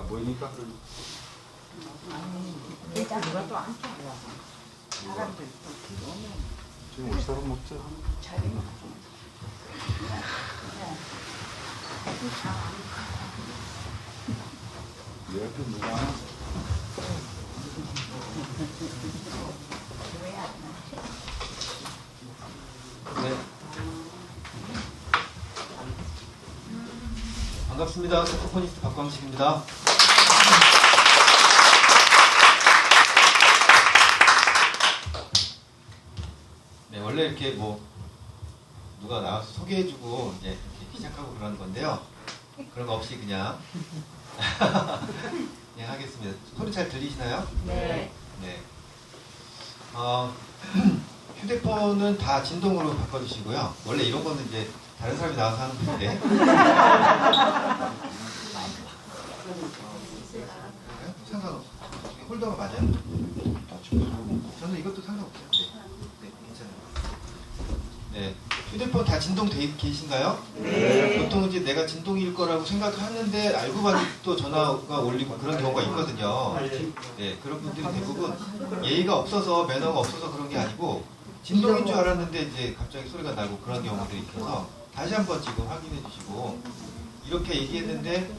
보이니까? 내가 누가 또 안 좋아. 사람들 또 들어오면 지금 우리 사람 먹자. 자리 먹고. 내 앞에 누가 하나? 왜안 네. 반갑습니다. 색소포니스트 박광식입니다. 네, 원래 이렇게 뭐 누가 나와서 소개해주고 이제 이렇게 시작하고 그러는 건데요. 그런 거 없이 그냥 그냥 하겠습니다. 소리 잘 들리시나요? 네. 네. 휴대폰은 다 진동으로 바꿔주시고요. 원래 이런 거는 이제 다른 사람이 나와서 하는 건데. 상관없어요. 홀더가 맞아요? 저는 이것도 상관없어요. 네, 괜찮아요. 네, 휴대폰 다 진동돼 계신가요? 네. 보통 이제 내가 진동일 거라고 생각하는데 알고 봤더니 또 전화가 올리고 그런 경우가 있거든요. 네, 그런 분들이 대부분 예의가 없어서 매너가 없어서 그런 게 아니고 진동인 줄 알았는데 이제 갑자기 소리가 나고 그런 경우들이 있어서 다시 한번 지금 확인해 주시고 이렇게 얘기했는데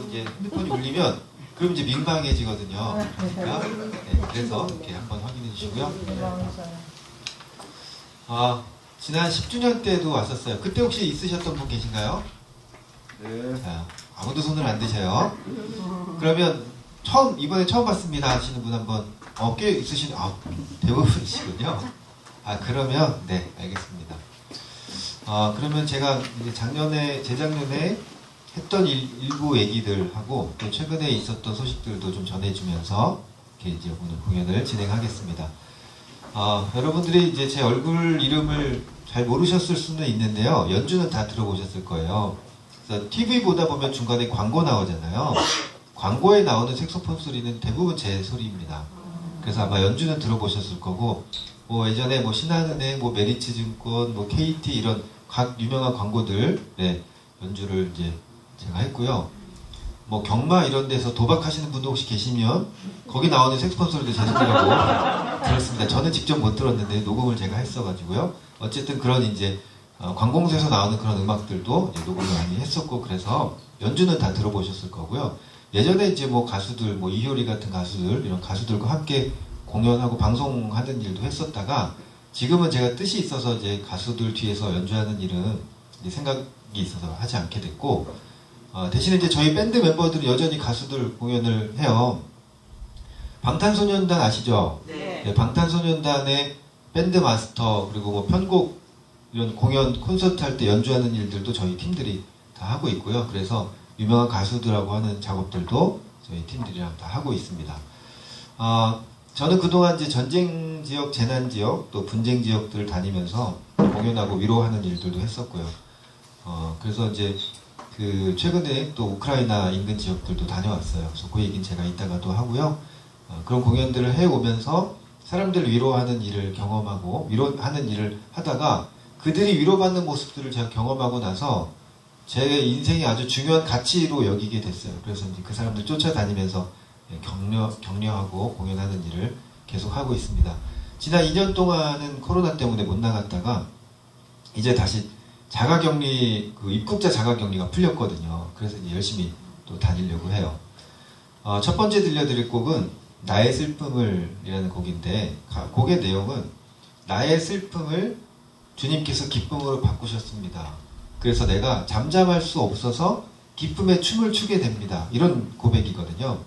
이제 핸드폰이 울리면 그럼 이제 민망해지거든요. 그러니까 네, 그래서 이렇게 한번 확인해 주시고요. 지난 10주년 때도 왔었어요. 그때 혹시 있으셨던 분 계신가요? 네. 자, 아무도 손을 안 드셔요. 그러면 이번에 처음 봤습니다 하시는 분 한번 꽤 있으신 대부분이시군요. 그러면 네, 알겠습니다. 그러면 제가 이제 재작년에 했던 일부 얘기들 하고 또 최근에 있었던 소식들도 좀 전해주면서 이렇게 이제 오늘 공연을 진행하겠습니다. 여러분들이 이제 제 얼굴 이름을 잘 모르셨을 수는 있는데요. 연주는 다 들어보셨을 거예요. 그래서 TV 보다 보면 중간에 광고 나오잖아요. 광고에 나오는 색소폰 소리는 대부분 제 소리입니다. 그래서 아마 연주는 들어보셨을 거고, 뭐 예전에 뭐 신한은행, 뭐 메리츠증권, 뭐 KT 이런 각 유명한 광고들, 네, 연주를 이제 제가 했고요. 뭐 경마 이런 데서 도박하시는 분도 혹시 계시면 거기 나오는 색소폰 소리도 제 소리라고 들었습니다. 저는 직접 못 들었는데 녹음을 제가 했어가지고요. 어쨌든 그런 이제 관공서에서 나오는 그런 음악들도 이제 녹음을 많이 했었고 그래서 연주는 다 들어보셨을 거고요. 예전에 이제 뭐 가수들, 뭐 이효리 같은 가수들 이런 가수들과 함께 공연하고 방송하는 일도 했었다가 지금은 제가 뜻이 있어서 이제 가수들 뒤에서 연주하는 일은 이제 생각이 있어서 하지 않게 됐고. 대신에 이제 저희 밴드 멤버들은 여전히 가수들 공연을 해요. 방탄소년단 아시죠? 네. 네, 방탄소년단의 밴드 마스터 그리고 뭐 편곡 이런 공연 콘서트 할 때 연주하는 일들도 저희 팀들이 다 하고 있고요. 그래서 유명한 가수들하고 하는 작업들도 저희 팀들이랑 다 하고 있습니다. 저는 그동안 이제 전쟁 지역, 재난 지역, 또 분쟁 지역들을 다니면서 공연하고 위로하는 일들도 했었고요. 그래서 이제 최근에 또 우크라이나 인근 지역들도 다녀왔어요. 그래서 그 얘기는 제가 이따가 또 하고요. 그런 공연들을 해오면서 사람들을 위로하는 일을 경험하고 위로하는 일을 하다가 그들이 위로받는 모습들을 제가 경험하고 나서 제 인생이 아주 중요한 가치로 여기게 됐어요. 그래서 이제 그 사람들 쫓아다니면서 격려하고 공연하는 일을 계속 하고 있습니다. 지난 2년 동안은 코로나 때문에 못 나갔다가 이제 다시 자가격리, 입국자 자가격리가 풀렸거든요. 그래서 이제 열심히 또 다니려고 해요. 첫 번째 들려드릴 곡은 나의 슬픔을 이라는 곡인데 곡의 내용은 나의 슬픔을 주님께서 기쁨으로 바꾸셨습니다. 그래서 내가 잠잠할 수 없어서 기쁨의 춤을 추게 됩니다. 이런 고백이거든요.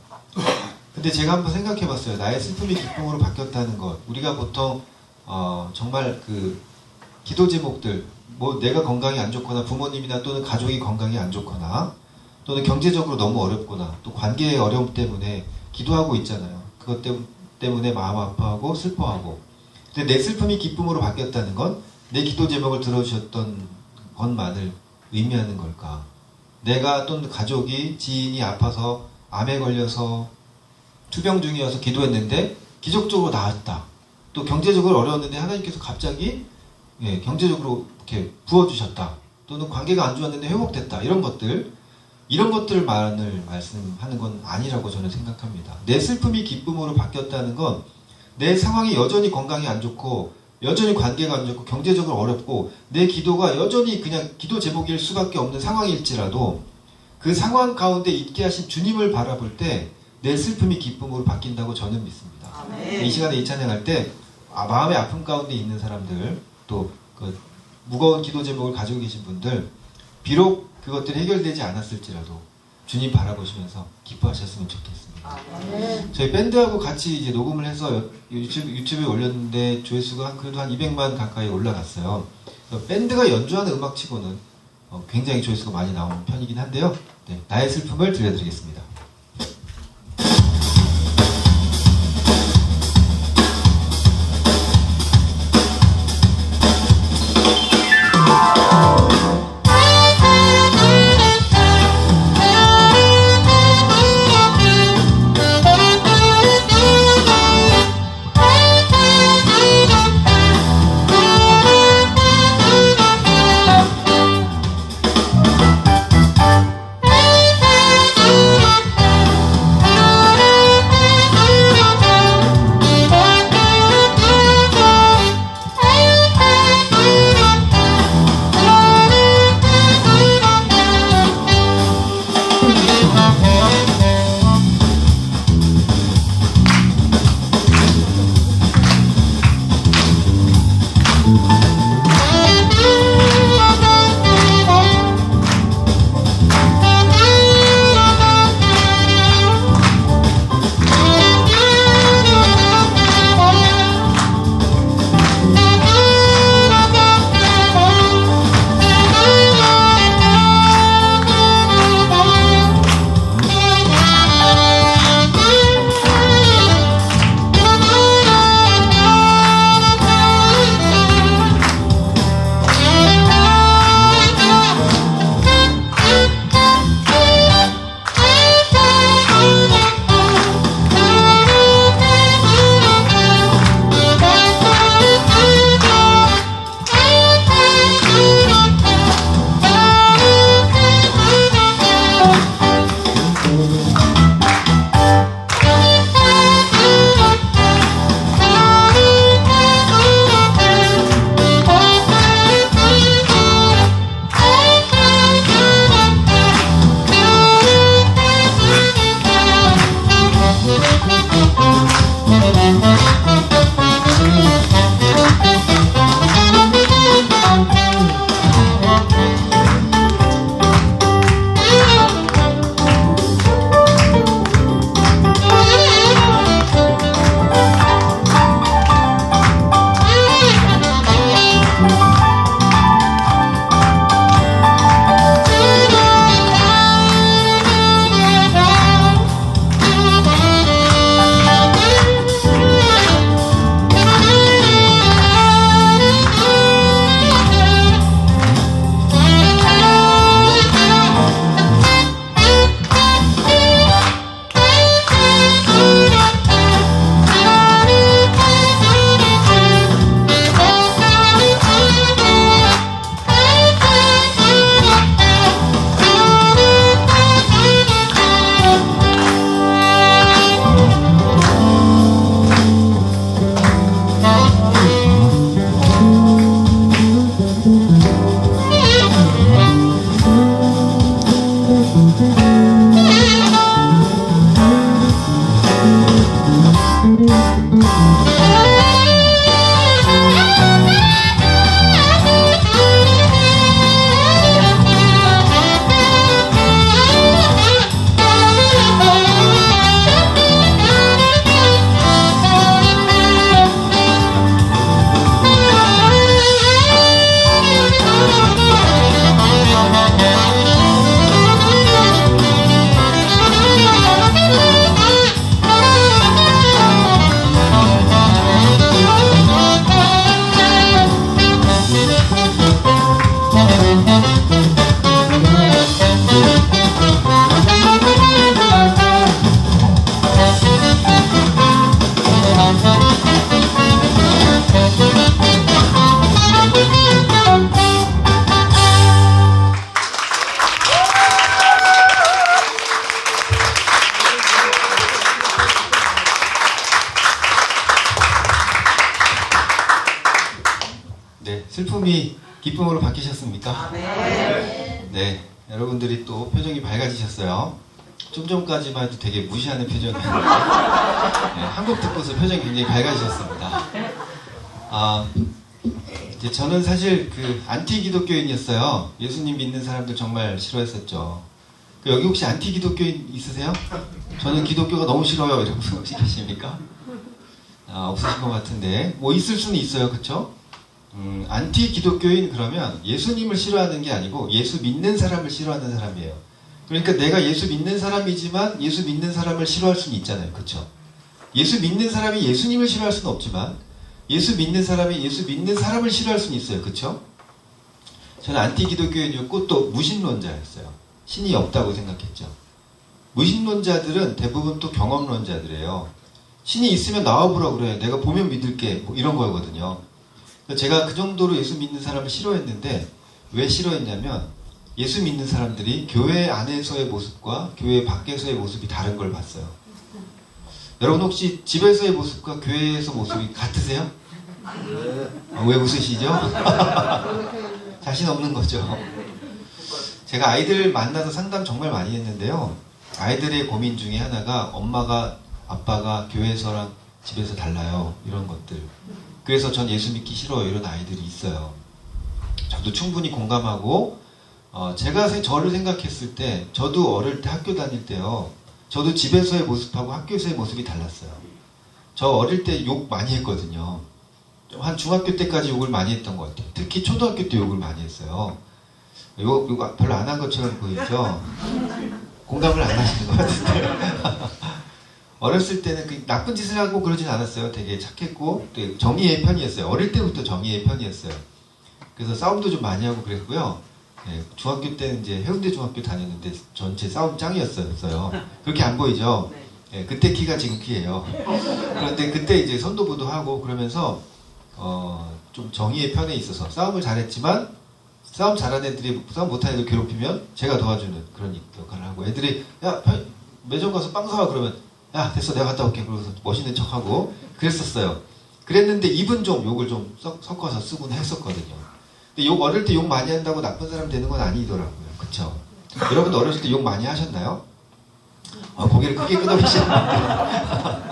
근데 제가 한번 생각해 봤어요. 나의 슬픔이 기쁨으로 바뀌었다는 것. 우리가 보통 정말 기도 제목들 뭐 내가 건강이 안 좋거나 부모님이나 또는 가족이 건강이 안 좋거나 또는 경제적으로 너무 어렵거나 또 관계의 어려움 때문에 기도하고 있잖아요. 그것 때문에 마음 아파하고 슬퍼하고. 근데 내 슬픔이 기쁨으로 바뀌었다는 건 내 기도 제목을 들어주셨던 것만을 의미하는 걸까? 내가 또는 가족이 지인이 아파서 암에 걸려서 투병 중이어서 기도했는데 기적적으로 나았다. 또 경제적으로 어려웠는데 하나님께서 갑자기 경제적으로 이렇게 부어주셨다. 또는 관계가 안 좋았는데 회복됐다. 이런 것들. 이런 것들만을 말씀하는 건 아니라고 저는 생각합니다. 내 슬픔이 기쁨으로 바뀌었다는 건 내 상황이 여전히 건강이 안 좋고 여전히 관계가 안 좋고 경제적으로 어렵고 내 기도가 여전히 그냥 기도 제목일 수밖에 없는 상황일지라도 그 상황 가운데 있게 하신 주님을 바라볼 때 내 슬픔이 기쁨으로 바뀐다고 저는 믿습니다. 아멘. 이 시간에 이 찬양할 때 마음의 아픔 가운데 있는 사람들 또 그 무거운 기도 제목을 가지고 계신 분들 비록 그것들이 해결되지 않았을지라도 주님 바라보시면서 기뻐하셨으면 좋겠습니다. 아멘. 저희 밴드하고 같이 이제 녹음을 해서 유튜브에 올렸는데 조회수가 그래도 한 200만 가까이 올라갔어요. 밴드가 연주하는 음악치고는 굉장히 조회수가 많이 나오는 편이긴 한데요. 네, 나의 슬픔을 들려드리겠습니다. 슬픔이 기쁨으로 바뀌셨습니까? 네. 네, 여러분들이 또 표정이 밝아지셨어요. 좀 전까지만 해도 되게 무시하는 표정이었는데 네, 한국 듣고서 표정이 굉장히 밝아지셨습니다. 이제 저는 사실 그 안티 기독교인이었어요. 예수님 믿는 사람들 정말 싫어했었죠. 여기 혹시 안티 기독교인 있으세요? 저는 기독교가 너무 싫어요. 이런 분 혹시 계십니까? 없으신 것 같은데 뭐 있을 수는 있어요, 그렇죠? 안티 기독교인 그러면 예수님을 싫어하는 게 아니고 예수 믿는 사람을 싫어하는 사람이에요. 그러니까 내가 예수 믿는 사람이지만 예수 믿는 사람을 싫어할 수는 있잖아요, 그렇죠? 예수 믿는 사람이 예수님을 싫어할 수는 없지만 예수 믿는 사람이 예수 믿는 사람을 싫어할 수는 있어요, 그렇죠? 저는 안티 기독교인이었고 또 무신론자였어요. 신이 없다고 생각했죠. 무신론자들은 대부분 또 경험론자들이에요. 신이 있으면 나와보라 그래. 내가 보면 믿을게. 뭐 이런 거거든요. 제가 그 정도로 예수 믿는 사람을 싫어했는데 왜 싫어했냐면 예수 믿는 사람들이 교회 안에서의 모습과 교회 밖에서의 모습이 다른 걸 봤어요. 여러분 혹시 집에서의 모습과 교회에서 모습이 같으세요? 왜 웃으시죠? 자신 없는 거죠. 제가 아이들 만나서 상담 정말 많이 했는데요. 아이들의 고민 중에 하나가 엄마가 아빠가 교회에서랑 집에서 달라요. 이런 것들. 그래서 전 예수 믿기 싫어요. 이런 아이들이 있어요. 저도 충분히 공감하고 제가 저를 생각했을 때 저도 어릴 때 학교 다닐 때요. 저도 집에서의 모습하고 학교에서의 모습이 달랐어요. 저 어릴 때 욕 많이 했거든요. 한 중학교 때까지 욕을 많이 했던 것 같아요. 특히 초등학교 때 욕을 많이 했어요. 욕 별로 안 한 것처럼 보이죠? 공감을 안 하시는 것 같은데. 어렸을 때는 그 나쁜 짓을 하고 그러진 않았어요. 되게 착했고 정의의 편이었어요. 어릴 때부터 정의의 편이었어요. 그래서 싸움도 좀 많이 하고 그랬고요. 네, 중학교 때는 이제 해운대 중학교 다녔는데 전체 싸움 짱이었어요. 그렇게 안 보이죠? 네, 그때 키가 지금 키예요. 그런데 그때 이제 선도부도 하고 그러면서 좀 정의의 편에 있어서 싸움을 잘했지만 싸움 잘하는 애들이 싸움 못하는 애들 괴롭히면 제가 도와주는 그런 역할을 하고 애들이 야 매점 가서 빵 사와 그러면 야 됐어 내가 갔다 올게 그러고서 멋있는 척하고 그랬었어요. 그랬는데 입은 좀 욕을 좀 섞어서 쓰곤 했었거든요. 근데 어릴 때 욕 많이 한다고 나쁜 사람 되는 건 아니더라고요. 그쵸? 여러분도 어렸을 때 욕 많이 하셨나요? 고개를 크게 끄덕이시는데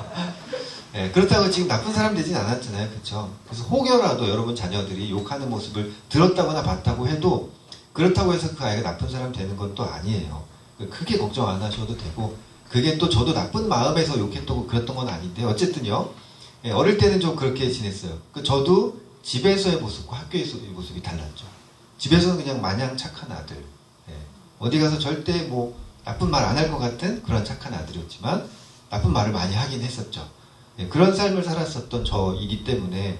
네, 그렇다고 지금 나쁜 사람 되진 않았잖아요. 그쵸? 그래서 혹여라도 여러분 자녀들이 욕하는 모습을 들었다거나 봤다고 해도 그렇다고 해서 그 아이가 나쁜 사람 되는 건 또 아니에요. 크게 걱정 안 하셔도 되고 그게 또 저도 나쁜 마음에서 욕했다고 그랬던 건 아닌데 어쨌든요. 예, 어릴 때는 좀 그렇게 지냈어요. 저도 집에서의 모습과 학교에서의 모습이 달랐죠. 집에서는 그냥 마냥 착한 아들. 예, 어디 가서 절대 뭐 나쁜 말 안 할 것 같은 그런 착한 아들이었지만 나쁜 말을 많이 하긴 했었죠. 예, 그런 삶을 살았었던 저이기 때문에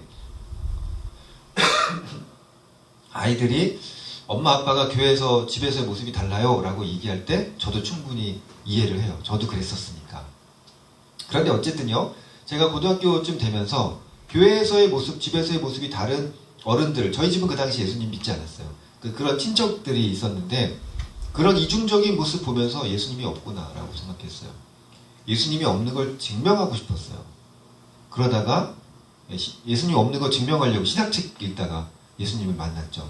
아이들이 엄마 아빠가 교회에서 집에서의 모습이 달라요 라고 얘기할 때 저도 충분히 이해를 해요. 저도 그랬었으니까. 그런데 어쨌든요. 제가 고등학교쯤 되면서 교회에서의 모습, 집에서의 모습이 다른 어른들, 저희 집은 그 당시 예수님 믿지 않았어요. 그런 친척들이 있었는데 그런 이중적인 모습 보면서 예수님이 없구나 라고 생각했어요. 예수님이 없는 걸 증명하고 싶었어요. 그러다가 예수님 없는 거 증명하려고 신학책 읽다가 예수님을 만났죠.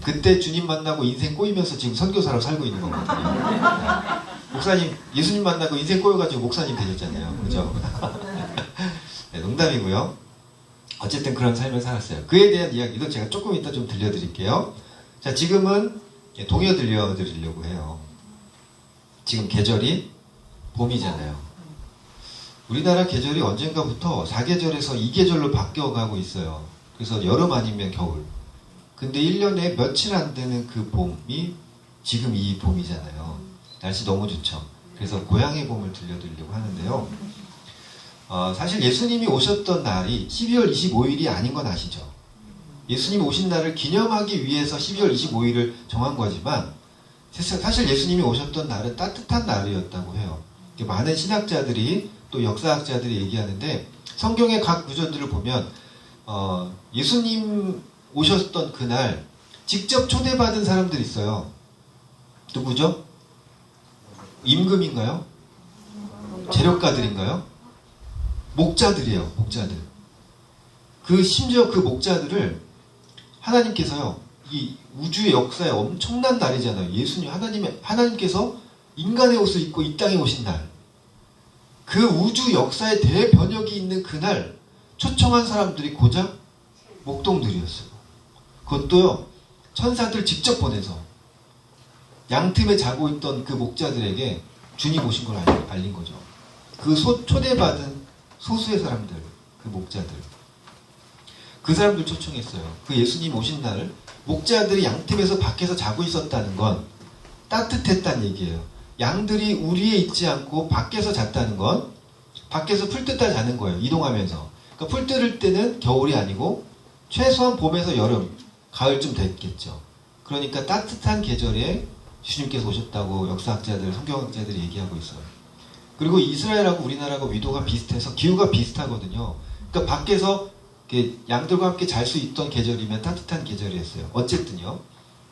그때 주님 만나고 인생 꼬이면서 지금 선교사로 살고 있는 거거든요. 목사님, 예수님 만나고 인생 꼬여가지고 목사님 되셨잖아요. 그죠? 네, 농담이고요. 어쨌든 그런 삶을 살았어요. 그에 대한 이야기도 제가 조금 이따 좀 들려드릴게요. 자, 지금은 동요 들려드리려고 해요. 지금 계절이 봄이잖아요. 우리나라 계절이 언젠가부터 4계절에서 2계절로 바뀌어가고 있어요. 그래서 여름 아니면 겨울. 근데 1년에 며칠 안 되는 그 봄이 지금 이 봄이잖아요. 날씨 너무 좋죠. 그래서 고향의 봄을 들려드리려고 하는데요. 사실 예수님이 오셨던 날이 12월 25일이 아닌 건 아시죠? 예수님이 오신 날을 기념하기 위해서 12월 25일을 정한 거지만 사실 예수님이 오셨던 날은 따뜻한 날이었다고 해요. 많은 신학자들이 또 역사학자들이 얘기하는데 성경의 각 구절들을 보면 예수님 오셨던 그날 직접 초대받은 사람들이 있어요. 누구죠? 임금인가요? 재력가들인가요? 목자들이에요. 목자들. 심지어 그 목자들을 하나님께서요, 이 우주의 역사에 엄청난 날이잖아요. 예수님, 하나님께서 인간의 옷을 입고 이 땅에 오신 날. 그 우주 역사의 대변혁이 있는 그날 초청한 사람들이 고작 목동들이었어요. 그것도요, 천사들 직접 보내서 양틈에 자고 있던 그 목자들에게 주님 오신 걸 알린 거죠. 그 초대받은 소수의 사람들, 그 목자들. 그 사람들 초청했어요. 그 예수님 오신 날 목자들이 양틈에서 밖에서 자고 있었다는 건 따뜻했다는 얘기예요. 양들이 우리에 있지 않고 밖에서 잤다는 건 밖에서 풀 뜯다 자는 거예요. 이동하면서. 그러니까 풀 뜯을 때는 겨울이 아니고 최소한 봄에서 여름, 가을쯤 됐겠죠. 그러니까 따뜻한 계절에 주님께서 오셨다고 역사학자들, 성경학자들이 얘기하고 있어요. 그리고 이스라엘하고 우리나라가 위도가 비슷해서 기후가 비슷하거든요. 그러니까 밖에서 양들과 함께 잘 수 있던 계절이면 따뜻한 계절이었어요. 어쨌든요.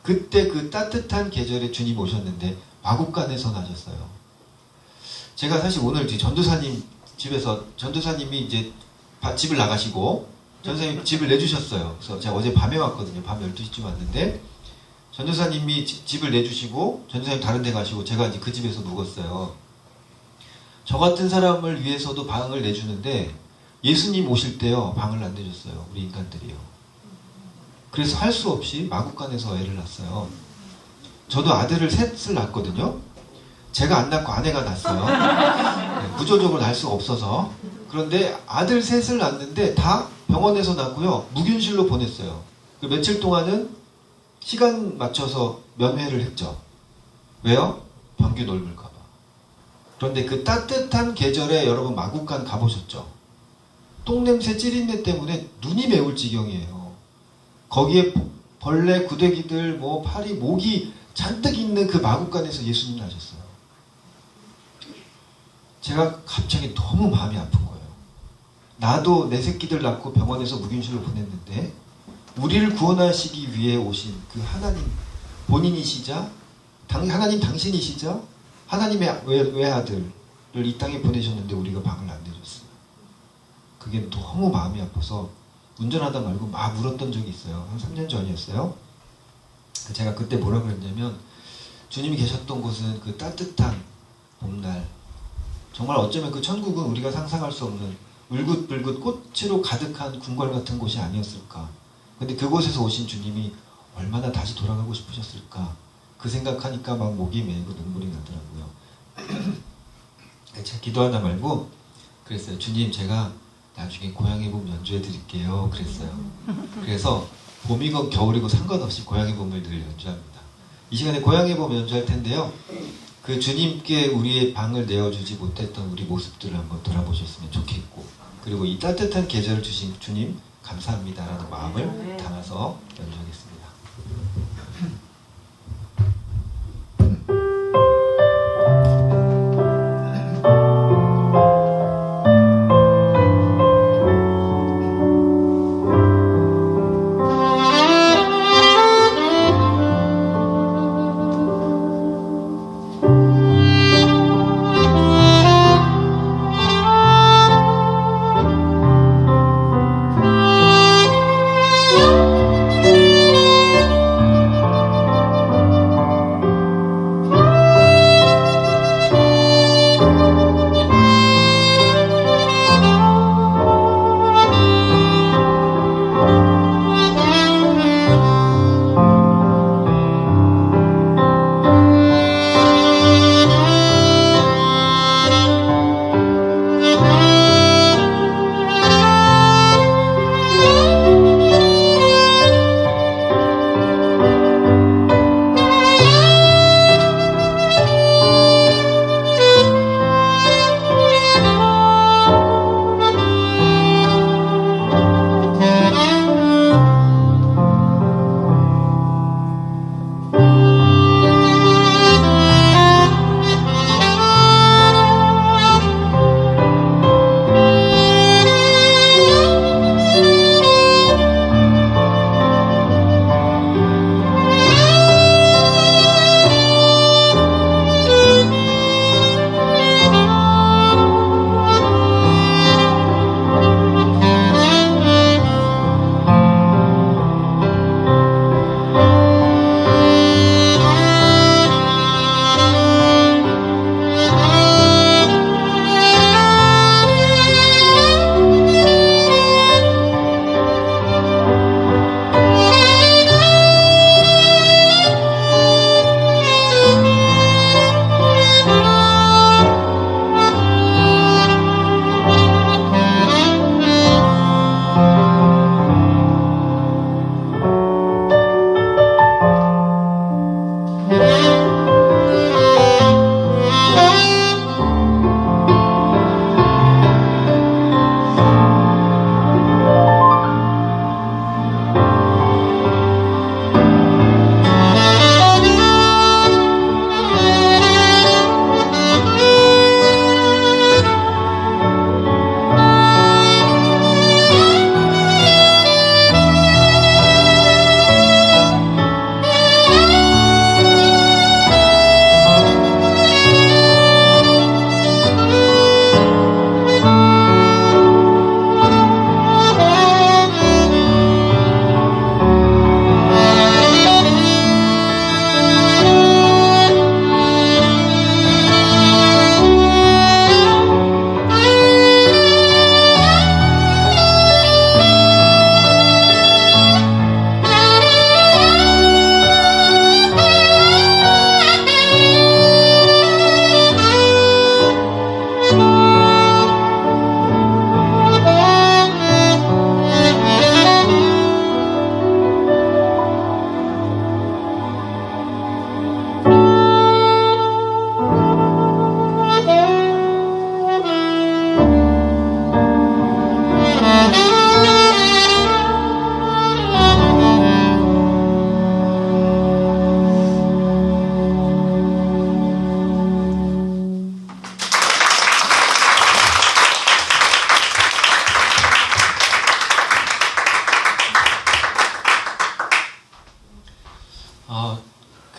그때 그 따뜻한 계절에 주님 오셨는데 마국간에서 나셨어요. 제가 사실 오늘 전도사님 집에서 전도사님이 이제 집을 나가시고 전도사님 집을 내주셨어요. 그래서 제가 어제 밤에 왔거든요. 밤 12시쯤 왔는데 전도사님이 집을 내주시고 전도사님 다른 데 가시고 제가 이제 그 집에서 묵었어요. 저 같은 사람을 위해서도 방을 내주는데 예수님 오실 때요 방을 안 내줬어요. 우리 인간들이요. 그래서 할 수 없이 마국간에서 애를 낳았어요. 저도 아들을 셋을 낳았거든요. 제가 안 낳고 아내가 낳았어요. 네, 구조적으로 낳을 수가 없어서. 그런데 아들 셋을 낳았는데 다 병원에서 낳고요. 무균실로 보냈어요. 그 며칠 동안은 시간 맞춰서 면회를 했죠. 왜요? 병균 옮을까 봐. 그런데 그 따뜻한 계절에 여러분 마국간 가보셨죠? 똥냄새 찌린내 때문에 눈이 매울 지경이에요. 거기에 벌레, 구데기들, 파리, 모기 잔뜩 있는 그 마국간에서 예수님 나셨어요. 제가 갑자기 너무 마음이 아픈 거예요. 나도 내 새끼들 낳고 병원에서 무균실로 보냈는데 우리를 구원하시기 위해 오신 그 하나님 본인이시자 하나님 당신이시자 하나님의 외아들을 이 땅에 보내셨는데 우리가 방을 안 내줬어요. 그게 너무 마음이 아파서 운전하다 말고 막 울었던 적이 있어요. 한 3년 전이었어요. 제가 그때 뭐라 그랬냐면 주님이 계셨던 곳은 그 따뜻한 봄날 정말 어쩌면 그 천국은 우리가 상상할 수 없는 울긋불긋 꽃으로 가득한 궁궐 같은 곳이 아니었을까. 근데 그곳에서 오신 주님이 얼마나 다시 돌아가고 싶으셨을까. 그 생각하니까 막 목이 메이고 눈물이 나더라고요. 제가 기도하다 말고 그랬어요. 주님 제가 나중에 고향의 봄 연주해 드릴게요. 그랬어요. 그래서 봄이건 겨울이건 상관없이 고향의 봄을 늘 연주합니다. 이 시간에 고향의 봄 연주할 텐데요. 그 주님께 우리의 방을 내어주지 못했던 우리 모습들을 한번 돌아보셨으면 좋겠고 그리고 이 따뜻한 계절을 주신 주님 감사합니다라는 마음을 담아서 연주하겠습니다.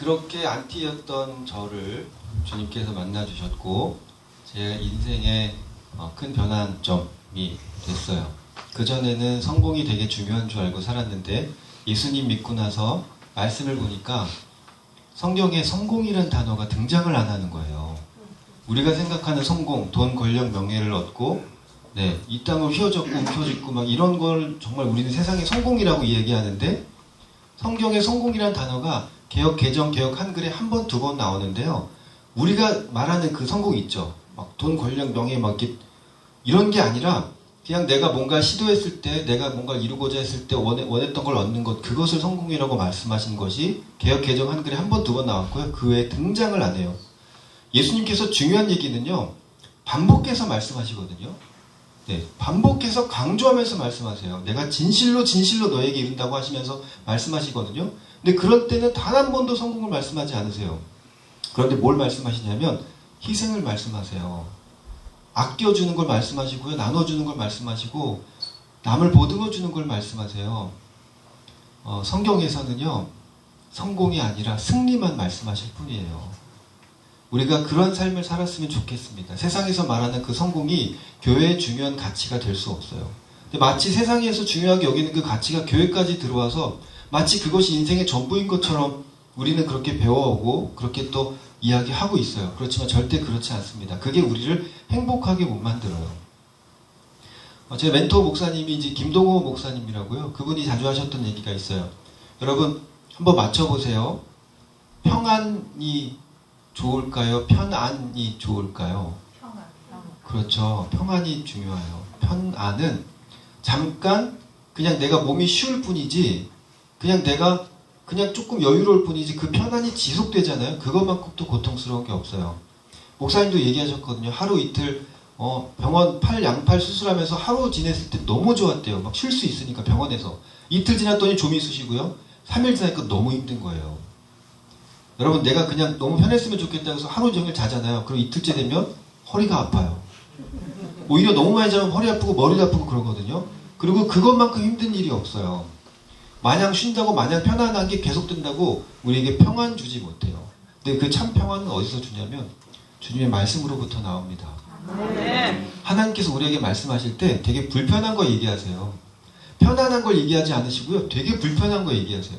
그렇게 안티였던 저를 주님께서 만나주셨고 제 인생의 큰 변환점이 됐어요. 그전에는 성공이 되게 중요한 줄 알고 살았는데 예수님 믿고 나서 말씀을 보니까 성경에 성공이라는 단어가 등장을 안 하는 거예요. 우리가 생각하는 성공, 돈, 권력, 명예를 얻고 이 땅을 휘어졌고 움켜쥐고 막 이런 걸 정말 우리는 세상의 성공이라고 얘기하는데 성경에 성공이라는 단어가 개역 개정, 개역 한글에 한 번, 두 번 나오는데요. 우리가 말하는 그 성공이 있죠. 막 돈, 권력, 명예 막 이런 게 아니라 그냥 내가 뭔가 시도했을 때, 내가 뭔가 이루고자 했을 때 원했던 걸 얻는 것, 그것을 성공이라고 말씀하신 것이 개역 개정 한글에 한 번, 두 번 나왔고요. 그 외에 등장을 안 해요. 예수님께서 중요한 얘기는요, 반복해서 말씀하시거든요. 반복해서 강조하면서 말씀하세요. 내가 진실로 진실로 너에게 이룬다고 하시면서 말씀하시거든요. 근데 그럴 때는 단 한 번도 성공을 말씀하지 않으세요. 그런데 뭘 말씀하시냐면 희생을 말씀하세요. 아껴주는 걸 말씀하시고요. 나눠주는 걸 말씀하시고 남을 보듬어주는 걸 말씀하세요. 성경에서는요. 성공이 아니라 승리만 말씀하실 뿐이에요. 우리가 그런 삶을 살았으면 좋겠습니다. 세상에서 말하는 그 성공이 교회의 중요한 가치가 될 수 없어요. 근데 마치 세상에서 중요하게 여기는 그 가치가 교회까지 들어와서 마치 그것이 인생의 전부인 것처럼 우리는 그렇게 배워오고 그렇게 또 이야기하고 있어요. 그렇지만 절대 그렇지 않습니다. 그게 우리를 행복하게 못 만들어요. 제 멘토 목사님이 이제 김동호 목사님이라고요. 그분이 자주 하셨던 얘기가 있어요. 여러분 한번 맞춰보세요. 평안이 좋을까요? 편안이 좋을까요? 평안. 그렇죠. 평안이 중요해요. 편안은 잠깐 그냥 내가 몸이 쉬울 뿐이지 그냥 내가 그냥 조금 여유로울 뿐이지 그 편안이 지속되잖아요. 그것만큼 또 고통스러운 게 없어요. 목사님도 얘기하셨거든요. 하루 이틀 병원 양팔 수술하면서 하루 지냈을 때 너무 좋았대요. 막 쉴 수 있으니까 병원에서. 이틀 지났더니 좀 있으시고요. 3일 지나니까 너무 힘든 거예요. 여러분 내가 그냥 너무 편했으면 좋겠다 해서 하루 종일 자잖아요. 그럼 이틀째 되면 허리가 아파요. 오히려 너무 많이 자면 허리 아프고 머리도 아프고 그러거든요. 그리고 그것만큼 힘든 일이 없어요. 마냥 쉰다고 마냥 편안한 게 계속된다고 우리에게 평안 주지 못해요. 근데 그 참 평안은 어디서 주냐면 주님의 말씀으로부터 나옵니다. 하나님께서 우리에게 말씀하실 때 되게 불편한 거 얘기하세요. 편안한 걸 얘기하지 않으시고요. 되게 불편한 거 얘기하세요.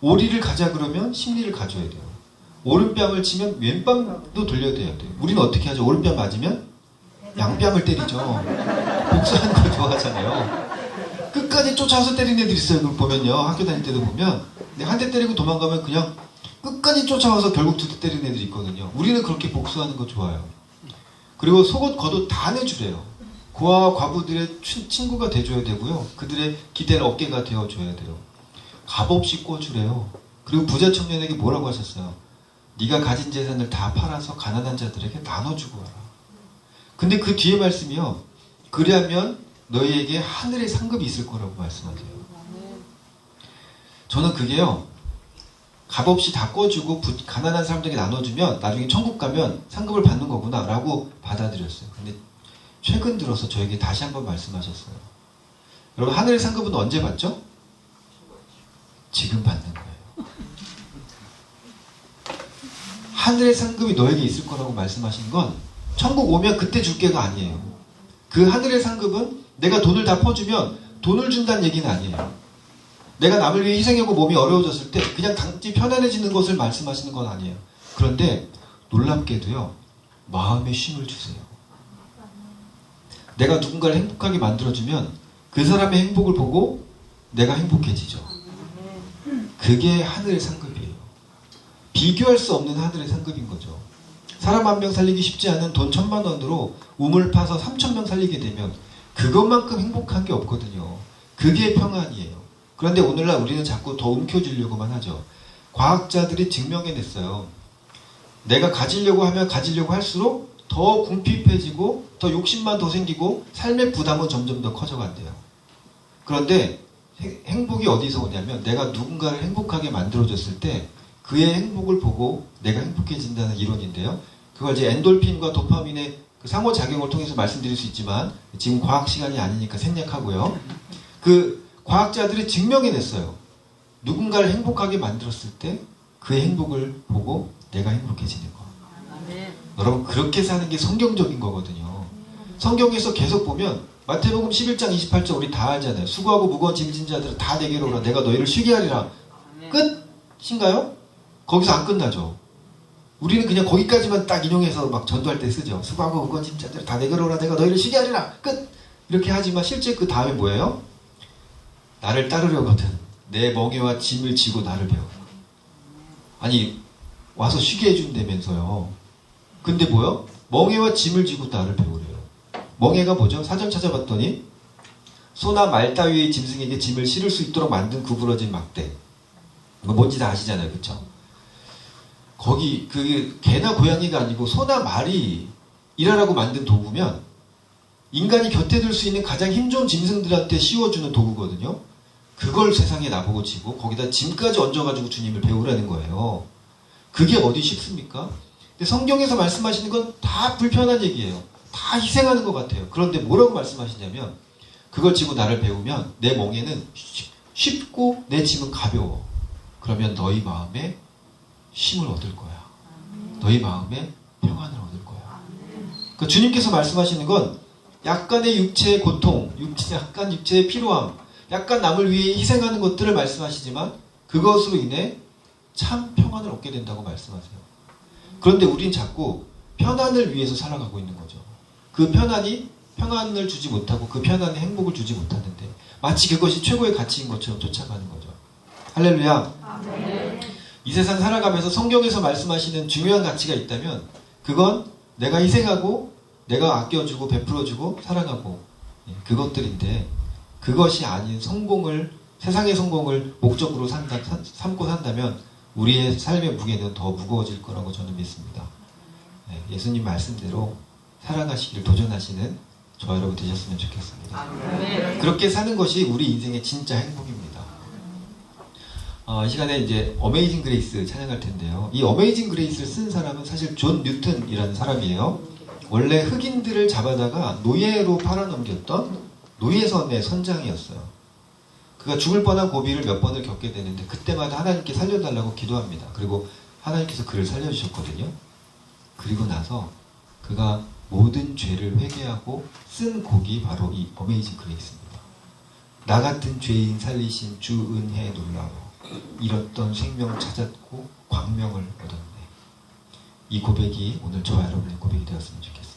오리를 가자 그러면 심리를 가져야 돼요. 오른뺨을 치면 왼뺨도 돌려야 돼요. 우리는 어떻게 하죠? 오른뺨 맞으면 양뺨을 때리죠. 복수하는 걸 좋아하잖아요. 끝까지 쫓아와서 때리는 애들 있어요. 그걸 보면요. 학교 다닐 때도 보면 한 대 때리고 도망가면 그냥 끝까지 쫓아와서 결국 두 대 때리는 애들이 있거든요. 우리는 그렇게 복수하는 거 좋아요. 그리고 속옷 겉옷 다 내주래요. 고아와 과부들의 친구가 돼줘야 되고요. 그들의 기댈 어깨가 되어줘야 돼요. 값없이 꿔주래요. 그리고 부자 청년에게 뭐라고 하셨어요? 네가 가진 재산을 다 팔아서 가난한 자들에게 나눠주고 와라. 근데 그 뒤에 말씀이요. 그리하면 너희에게 하늘의 상급이 있을 거라고 말씀하세요. 저는 그게요. 값없이 다 꿔주고 가난한 사람들에게 나눠주면 나중에 천국 가면 상급을 받는 거구나 라고 받아들였어요. 근데 최근 들어서 저에게 다시 한번 말씀하셨어요. 여러분 하늘의 상급은 언제 받죠? 지금 받는 거예요. 하늘의 상급이 너에게 있을 거라고 말씀하신 건 천국 오면 그때 줄게가 아니에요. 그 하늘의 상급은 내가 돈을 다 퍼주면 돈을 준다는 얘기는 아니에요. 내가 남을 위해 희생하고 몸이 어려워졌을 때 그냥 단지 편안해지는 것을 말씀하시는 건 아니에요. 그런데 놀랍게도요. 마음에 쉼을 주세요. 내가 누군가를 행복하게 만들어주면 그 사람의 행복을 보고 내가 행복해지죠. 그게 하늘의 상급이에요. 비교할 수 없는 하늘의 상급인 거죠. 사람 한 명 살리기 쉽지 않은 돈 1,000만 원으로 우물 파서 3,000명 살리게 되면 그것만큼 행복한 게 없거든요. 그게 평안이에요. 그런데 오늘날 우리는 자꾸 더 움켜쥐려고만 하죠. 과학자들이 증명해냈어요. 내가 가지려고 하면 가지려고 할수록 더 궁핍해지고 더 욕심만 더 생기고 삶의 부담은 점점 더 커져간대요. 그런데 행복이 어디서 오냐면 내가 누군가를 행복하게 만들어줬을 때 그의 행복을 보고 내가 행복해진다는 이론인데요. 그걸 이제 엔돌핀과 도파민의 그 상호작용을 통해서 말씀드릴 수 있지만 지금 과학 시간이 아니니까 생략하고요. 그 과학자들이 증명해냈어요. 누군가를 행복하게 만들었을 때 그의 행복을 보고 내가 행복해지는 거. 아멘. 여러분 그렇게 사는 게 성경적인 거거든요. 성경에서 계속 보면 마태복음 11장 28절 우리 다 알잖아요. 수고하고 무거운 짐진 자들은 다 내게로 오라 내가 너희를 쉬게 하리라. 끝인가요? 거기서 안 끝나죠. 우리는 그냥 거기까지만 딱 인용해서 막 전도할 때 쓰죠. 수고하고 무거운 짐진 자들은 다 내게로 오라 내가 너희를 쉬게 하리라. 끝! 이렇게 하지만 실제 그 다음에 뭐예요? 나를 따르려거든 내 멍에와 짐을 지고 나를 배워. 아니 와서 쉬게 해준다면서요. 근데 뭐요? 멍에와 짐을 지고 나를 배우래요. 멍에가 뭐죠? 사전 찾아봤더니 소나 말 따위의 짐승에게 짐을 실을 수 있도록 만든 구부러진 막대. 이거 뭔지 다 아시잖아요. 그쵸? 거기 그 개나 고양이가 아니고 소나 말이 일하라고 만든 도구면 인간이 곁에 둘 수 있는 가장 힘 좋은 짐승들한테 씌워주는 도구거든요. 그걸 세상에 나보고 지고 거기다 짐까지 얹어가지고 주님을 배우라는 거예요. 그게 어디 쉽습니까? 근데 성경에서 말씀하시는 건 다 불편한 얘기예요. 다 희생하는 것 같아요. 그런데 뭐라고 말씀하시냐면 그걸 지고 나를 배우면 내 멍에는 쉽고 내 짐은 가벼워. 그러면 너희 마음에 힘을 얻을 거야. 너희 마음에 평안을 얻을 거야. 그러니까 주님께서 말씀하시는 건 약간의 육체의 고통, 약간 육체의 피로함, 약간 남을 위해 희생하는 것들을 말씀하시지만 그것으로 인해 참 평안을 얻게 된다고 말씀하세요. 그런데 우린 자꾸 편안을 위해서 살아가고 있는 거죠. 그 편안이 평안을 주지 못하고 그 편안이 행복을 주지 못하는데 마치 그것이 최고의 가치인 것처럼 쫓아가는 거죠. 할렐루야. 아멘. 이 세상 살아가면서 성경에서 말씀하시는 중요한 가치가 있다면 그건 내가 희생하고 내가 아껴주고 베풀어주고 사랑하고 그것들인데 그것이 아닌 성공을 세상의 성공을 목적으로 삼고 산다면 우리의 삶의 무게는 더 무거워질 거라고 저는 믿습니다. 예수님 말씀대로 살아가시기를 도전하시는 저 여러분 되셨으면 좋겠습니다. 아멘. 그렇게 사는 것이 우리 인생의 진짜 행복입니다. 이 시간에 이제 어메이징 그레이스 찬양할 텐데요. 이 어메이징 그레이스를 쓴 사람은 사실 존 뉴턴이라는 사람이에요. 원래 흑인들을 잡아다가 노예로 팔아넘겼던 노예선의 선장이었어요. 그가 죽을 뻔한 고비를 몇 번을 겪게 되는데 그때마다 하나님께 살려달라고 기도합니다. 그리고 하나님께서 그를 살려주셨거든요. 그리고 나서 그가 모든 죄를 회개하고 쓴 곡이 바로 이 어메이징 그레이스입니다. 나 같은 죄인 살리신 주 은혜 놀라워 잃었던 생명 찾았고 광명을 얻었네. 이 고백이 오늘 저와 여러분의 고백이 되었으면 좋겠습니다.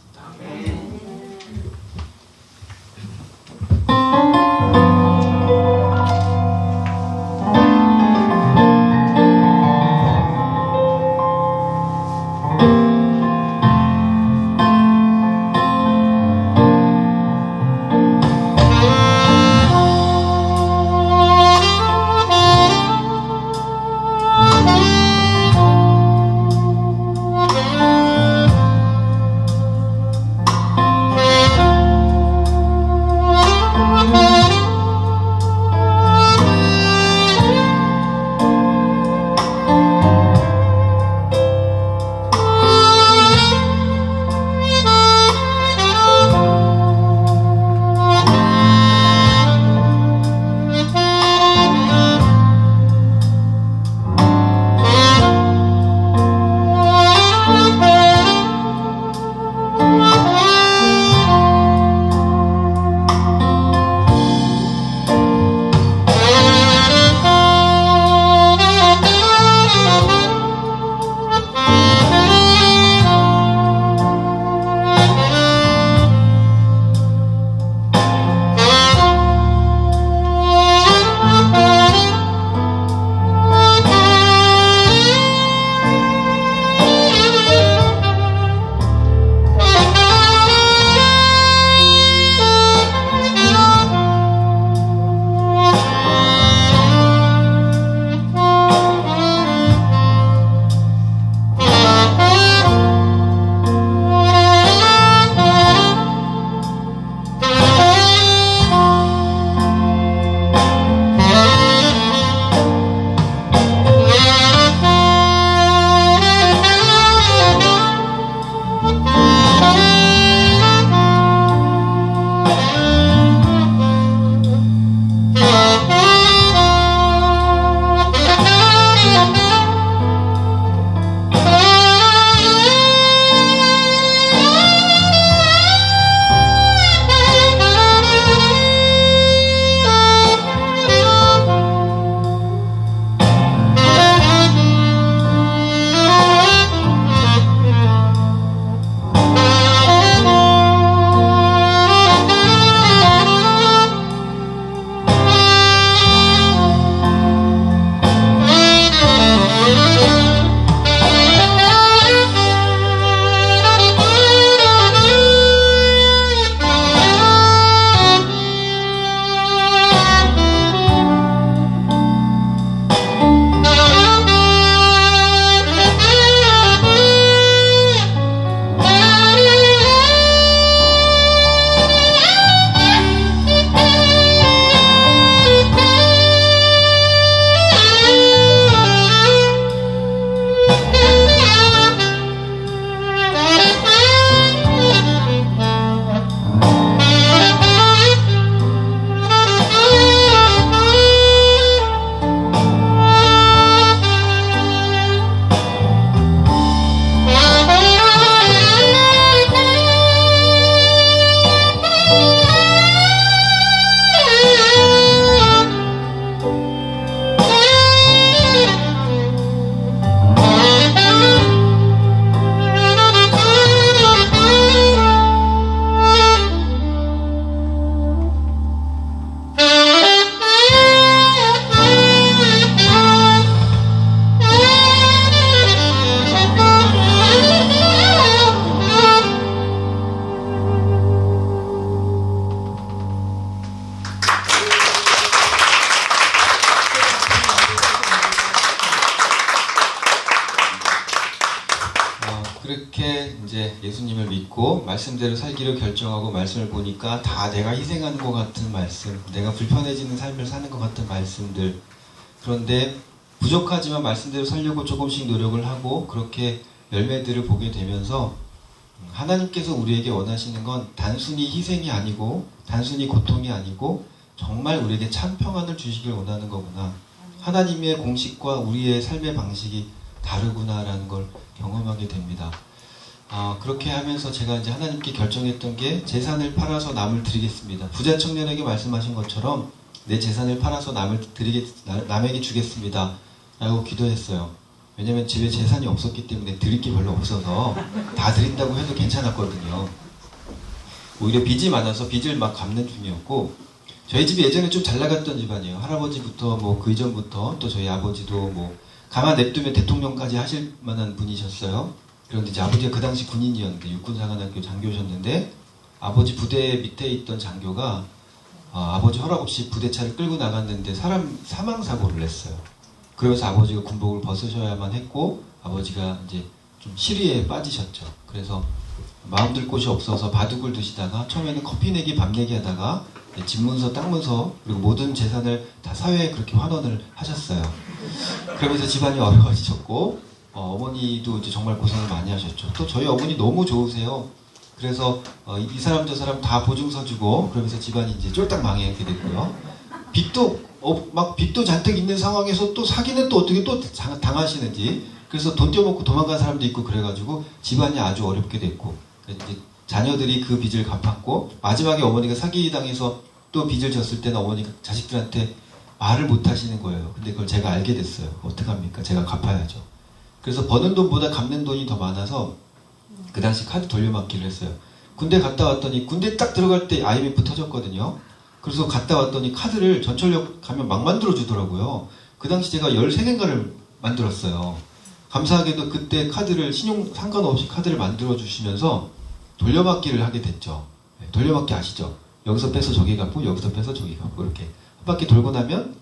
그렇게 이제 예수님을 믿고 말씀대로 살기로 결정하고 말씀을 보니까 다 내가 희생하는 것 같은 말씀, 내가 불편해지는 삶을 사는 것 같은 말씀들. 그런데 부족하지만 말씀대로 살려고 조금씩 노력을 하고 그렇게 열매들을 보게 되면서 하나님께서 우리에게 원하시는 건 단순히 희생이 아니고 단순히 고통이 아니고 정말 우리에게 참 평안을 주시길 원하는 거구나. 하나님의 공식과 우리의 삶의 방식이 다르구나라는 걸 경험하게 됩니다. 그렇게 하면서 제가 이제 하나님께 결정했던 게 재산을 팔아서 남을 드리겠습니다. 부자 청년에게 말씀하신 것처럼 내 재산을 팔아서 남에게 주겠습니다. 라고 기도했어요. 왜냐면 집에 재산이 없었기 때문에 드릴 게 별로 없어서 다 드린다고 해도 괜찮았거든요. 오히려 빚이 많아서 빚을 막 갚는 중이었고, 저희 집이 예전에 좀 잘 나갔던 집안이에요. 할아버지부터 뭐 그 이전부터 또 저희 아버지도 뭐 가만 냅두면 대통령까지 하실 만한 분이셨어요. 그런데 이제 아버지가 그 당시 군인이었는데 육군사관학교 장교셨는데 아버지 부대 밑에 있던 장교가 아버지 허락 없이 부대차를 끌고 나갔는데 사망사고를 냈어요. 그러면서 아버지가 군복을 벗으셔야만 했고 아버지가 이제 좀 시리에 빠지셨죠. 그래서 마음 들 곳이 없어서 바둑을 두시다가 처음에는 커피 내기 밥 내기 하다가 집문서 땅문서 그리고 모든 재산을 다 사회에 그렇게 환원을 하셨어요. 그러면서 집안이 어려워지셨고 어머니도 이제 정말 고생을 많이 하셨죠. 또 저희 어머니 너무 좋으세요. 그래서 이 사람 저 사람 다 보증서 주고 그러면서 집안이 이제 쫄딱 망하게 됐고요. 빚도 잔뜩 있는 상황에서 또 사기는 또 어떻게 또 당하시는지, 그래서 돈 떼어먹고 도망간 사람도 있고 그래가지고 집안이 아주 어렵게 됐고, 이제 자녀들이 그 빚을 갚았고 마지막에 어머니가 사기당해서 또 빚을 졌을 때는 어머니가 자식들한테 말을 못 하시는 거예요. 근데 그걸 제가 알게 됐어요. 어떡합니까? 제가 갚아야죠. 그래서 버는 돈보다 갚는 돈이 더 많아서 그 당시 카드 돌려막기를 했어요. 군대 갔다 왔더니 군대 딱 들어갈 때 IMF 터졌거든요. 그래서 갔다 왔더니 카드를 전철역 가면 막 만들어 주더라고요. 그 당시 제가 13개인가를 만들었어요. 감사하게도 그때 카드를 신용 상관없이 카드를 만들어 주시면서 돌려막기를 하게 됐죠. 돌려막기 아시죠? 여기서 빼서 저기 갖고 여기서 빼서 저기 갖고 이렇게 한 바퀴 돌고 나면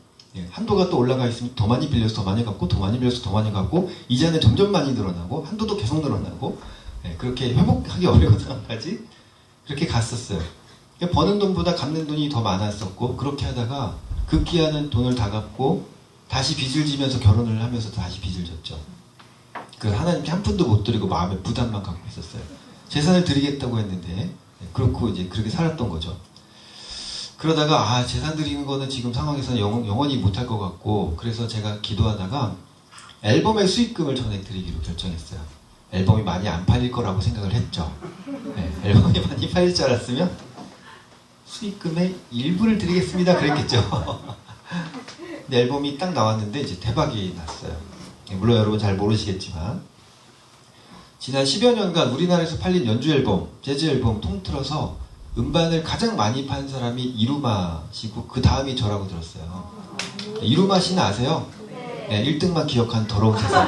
한도가 또 올라가 있으면 더 많이 빌려서 더 많이 갖고 더 많이 빌려서 더 많이 갖고 이자는 점점 많이 늘어나고 한도도 계속 늘어나고 그렇게 회복하기 어려운 상황까지 그렇게 갔었어요. 버는 돈보다 갚는 돈이 더 많았었고, 그렇게 하다가 급기야는 돈을 다 갚고 다시 빚을 지면서 결혼을 하면서 다시 빚을 졌죠. 그래서 하나님께 한 푼도 못 드리고 마음에 부담만 갖고 있었어요. 재산을 드리겠다고 했는데 그렇고 이제 그렇게 살았던 거죠. 그러다가 재산 드리는 거는 지금 상황에서는 영원히 못할 것 같고, 그래서 제가 기도하다가 앨범의 수익금을 전액 드리기로 결정했어요. 앨범이 많이 안 팔릴 거라고 생각을 했죠. 앨범이 많이 팔릴 줄 알았으면 수익금의 일부를 드리겠습니다 그랬겠죠. 근데 앨범이 딱 나왔는데 이제 대박이 났어요. 물론 여러분 잘 모르시겠지만 지난 10여 년간 우리나라에서 팔린 연주 앨범, 재즈 앨범 통틀어서 음반을 가장 많이 판 사람이 이루마 씨고 그 다음이 저라고 들었어요. 이루마 씨는 아세요? 네, 1등만 기억한 더러운 세상.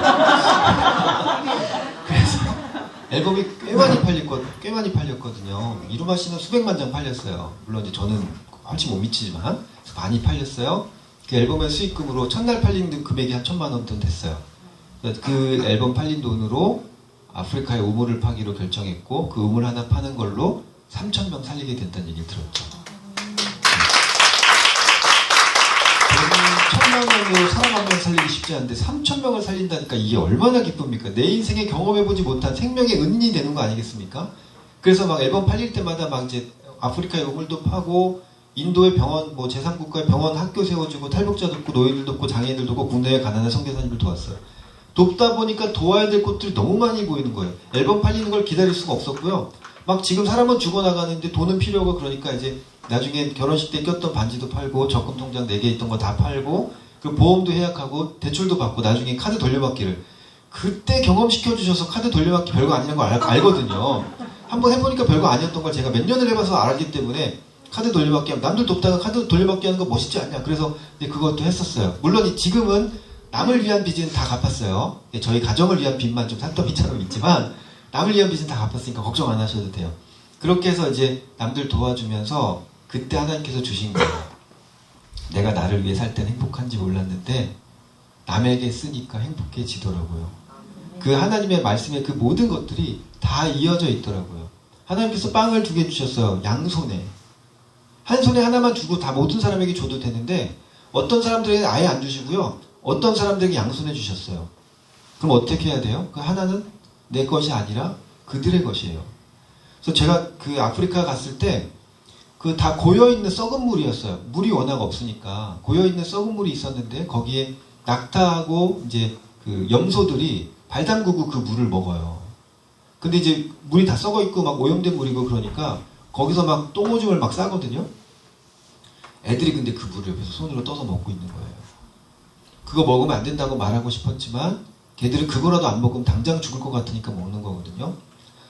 그래서 앨범이 꽤 많이 팔렸거든요. 이루마 씨는 수백만 장 팔렸어요. 물론 이제 저는 훨씬 못 미치지만 많이 팔렸어요. 그 앨범의 수익금으로 첫날 팔린 금액이 한 1,000만 원 돈 됐어요. 그 앨범 팔린 돈으로 아프리카에 우물을 파기로 결정했고 그 우물 하나 파는 걸로 3,000명 살리게 된다는 얘기를 들었죠. 1,000만 원으로 사람 한 명 살리기 쉽지 않은데 3,000명을 살린다니까 이게 얼마나 기쁩니까? 내 인생에 경험해보지 못한 생명의 은인이 되는 거 아니겠습니까? 그래서 막 앨범 팔릴 때마다 막 이제 아프리카의 우물도 파고 인도의 병원, 뭐 제3국가의 병원 학교 세워주고 탈북자 돕고 노인들 돕고 장애인들 돕고 국내에 가난한 선교사님을 도왔어요. 돕다 보니까 도와야 될 곳들이 너무 많이 보이는 거예요. 앨범 팔리는 걸 기다릴 수가 없었고요. 막 지금 사람은 죽어나가는데 돈은 필요하고 그러니까 이제 나중에 결혼식 때 꼈던 반지도 팔고 적금 통장 4개 있던 거 다 팔고 그 보험도 해약하고 대출도 받고 나중에 카드 돌려받기를 그때 경험시켜 주셔서 카드 돌려받기 별거 아니라는 걸 알거든요. 한번 해보니까 별거 아니었던 걸 제가 몇 년을 해봐서 알았기 때문에 카드 돌려받기 하면 남들 돕다가 카드 돌려받기 하는 거 멋있지 않냐. 그래서 그것도 했었어요. 물론 지금은 남을 위한 빚은 다 갚았어요. 저희 가정을 위한 빚만 좀 산더미처럼 있지만 남을 위한 빚은 다 갚았으니까 걱정 안 하셔도 돼요. 그렇게 해서 이제 남들 도와주면서 그때 하나님께서 주신 거예요. 내가 나를 위해 살 땐 행복한지 몰랐는데 남에게 쓰니까 행복해지더라고요. 그 하나님의 말씀의 그 모든 것들이 다 이어져 있더라고요. 하나님께서 빵을 2개 주셨어요. 양손에. 한 손에 하나만 주고 다 모든 사람에게 줘도 되는데 어떤 사람들에게 아예 안 주시고요. 어떤 사람들에게 양손에 주셨어요. 그럼 어떻게 해야 돼요? 그 하나는 내 것이 아니라 그들의 것이에요. 그래서 제가 그 아프리카 갔을 때 그 다 고여있는 썩은 물이었어요. 물이 워낙 없으니까 고여있는 썩은 물이 있었는데 거기에 낙타하고 이제 그 염소들이 발 담그고 그 물을 먹어요. 근데 이제 물이 다 썩어 있고 막 오염된 물이고 그러니까 거기서 막 똥오줌을 막 싸거든요. 애들이 근데 그 물을 옆에서 손으로 떠서 먹고 있는 거예요. 그거 먹으면 안 된다고 말하고 싶었지만 걔들은 그거라도 안 먹으면 당장 죽을 것 같으니까 먹는 거거든요.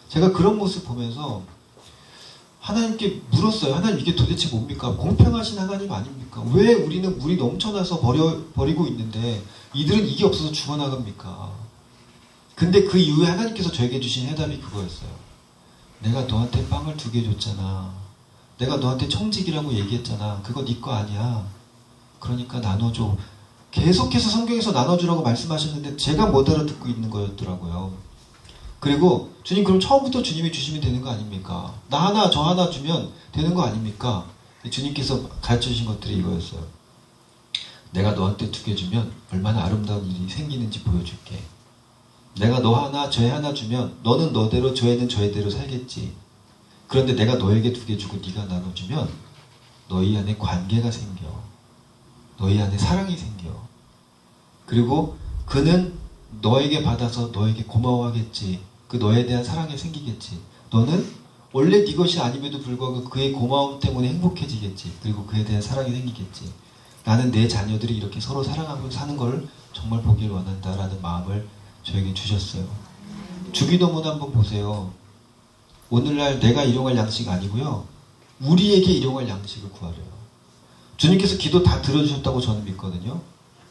제가 그런 모습 보면서 하나님께 물었어요. 하나님 이게 도대체 뭡니까? 공평하신 하나님 아닙니까? 왜 우리는 물이 넘쳐나서 버리고 있는데 이들은 이게 없어서 죽어나갑니까? 근데 그 이후에 하나님께서 저에게 주신 해답이 그거였어요. 내가 너한테 빵을 2개 줬잖아. 내가 너한테 청직이라고 얘기했잖아. 그거 네 거 아니야. 그러니까 나눠줘. 계속해서 성경에서 나눠주라고 말씀하셨는데 제가 못 알아듣고 있는 거였더라고요. 그리고 주님 그럼 처음부터 주님이 주시면 되는 거 아닙니까? 나 하나 저 하나 주면 되는 거 아닙니까? 주님께서 가르쳐주신 것들이 이거였어요. 내가 너한테 2개 주면 얼마나 아름다운 일이 생기는지 보여줄게. 내가 너 하나 저 애 하나 주면 너는 너대로 저 애는 저 애대로 살겠지. 그런데 내가 너에게 2개 주고 네가 나눠주면 너희 안에 관계가 생겨. 너희 안에 사랑이 생겨. 그리고 그는 너에게 받아서 너에게 고마워하겠지. 그 너에 대한 사랑이 생기겠지. 너는 원래 네 것이 아님에도 불구하고 그의 고마움 때문에 행복해지겠지. 그리고 그에 대한 사랑이 생기겠지. 나는 내 자녀들이 이렇게 서로 사랑하고 사는 걸 정말 보길 원한다라는 마음을 저에게 주셨어요. 주기도문 한번 보세요. 오늘날 내가 일용할 양식 아니고요. 우리에게 일용할 양식을 구하래요. 주님께서 기도 다 들어주셨다고 저는 믿거든요.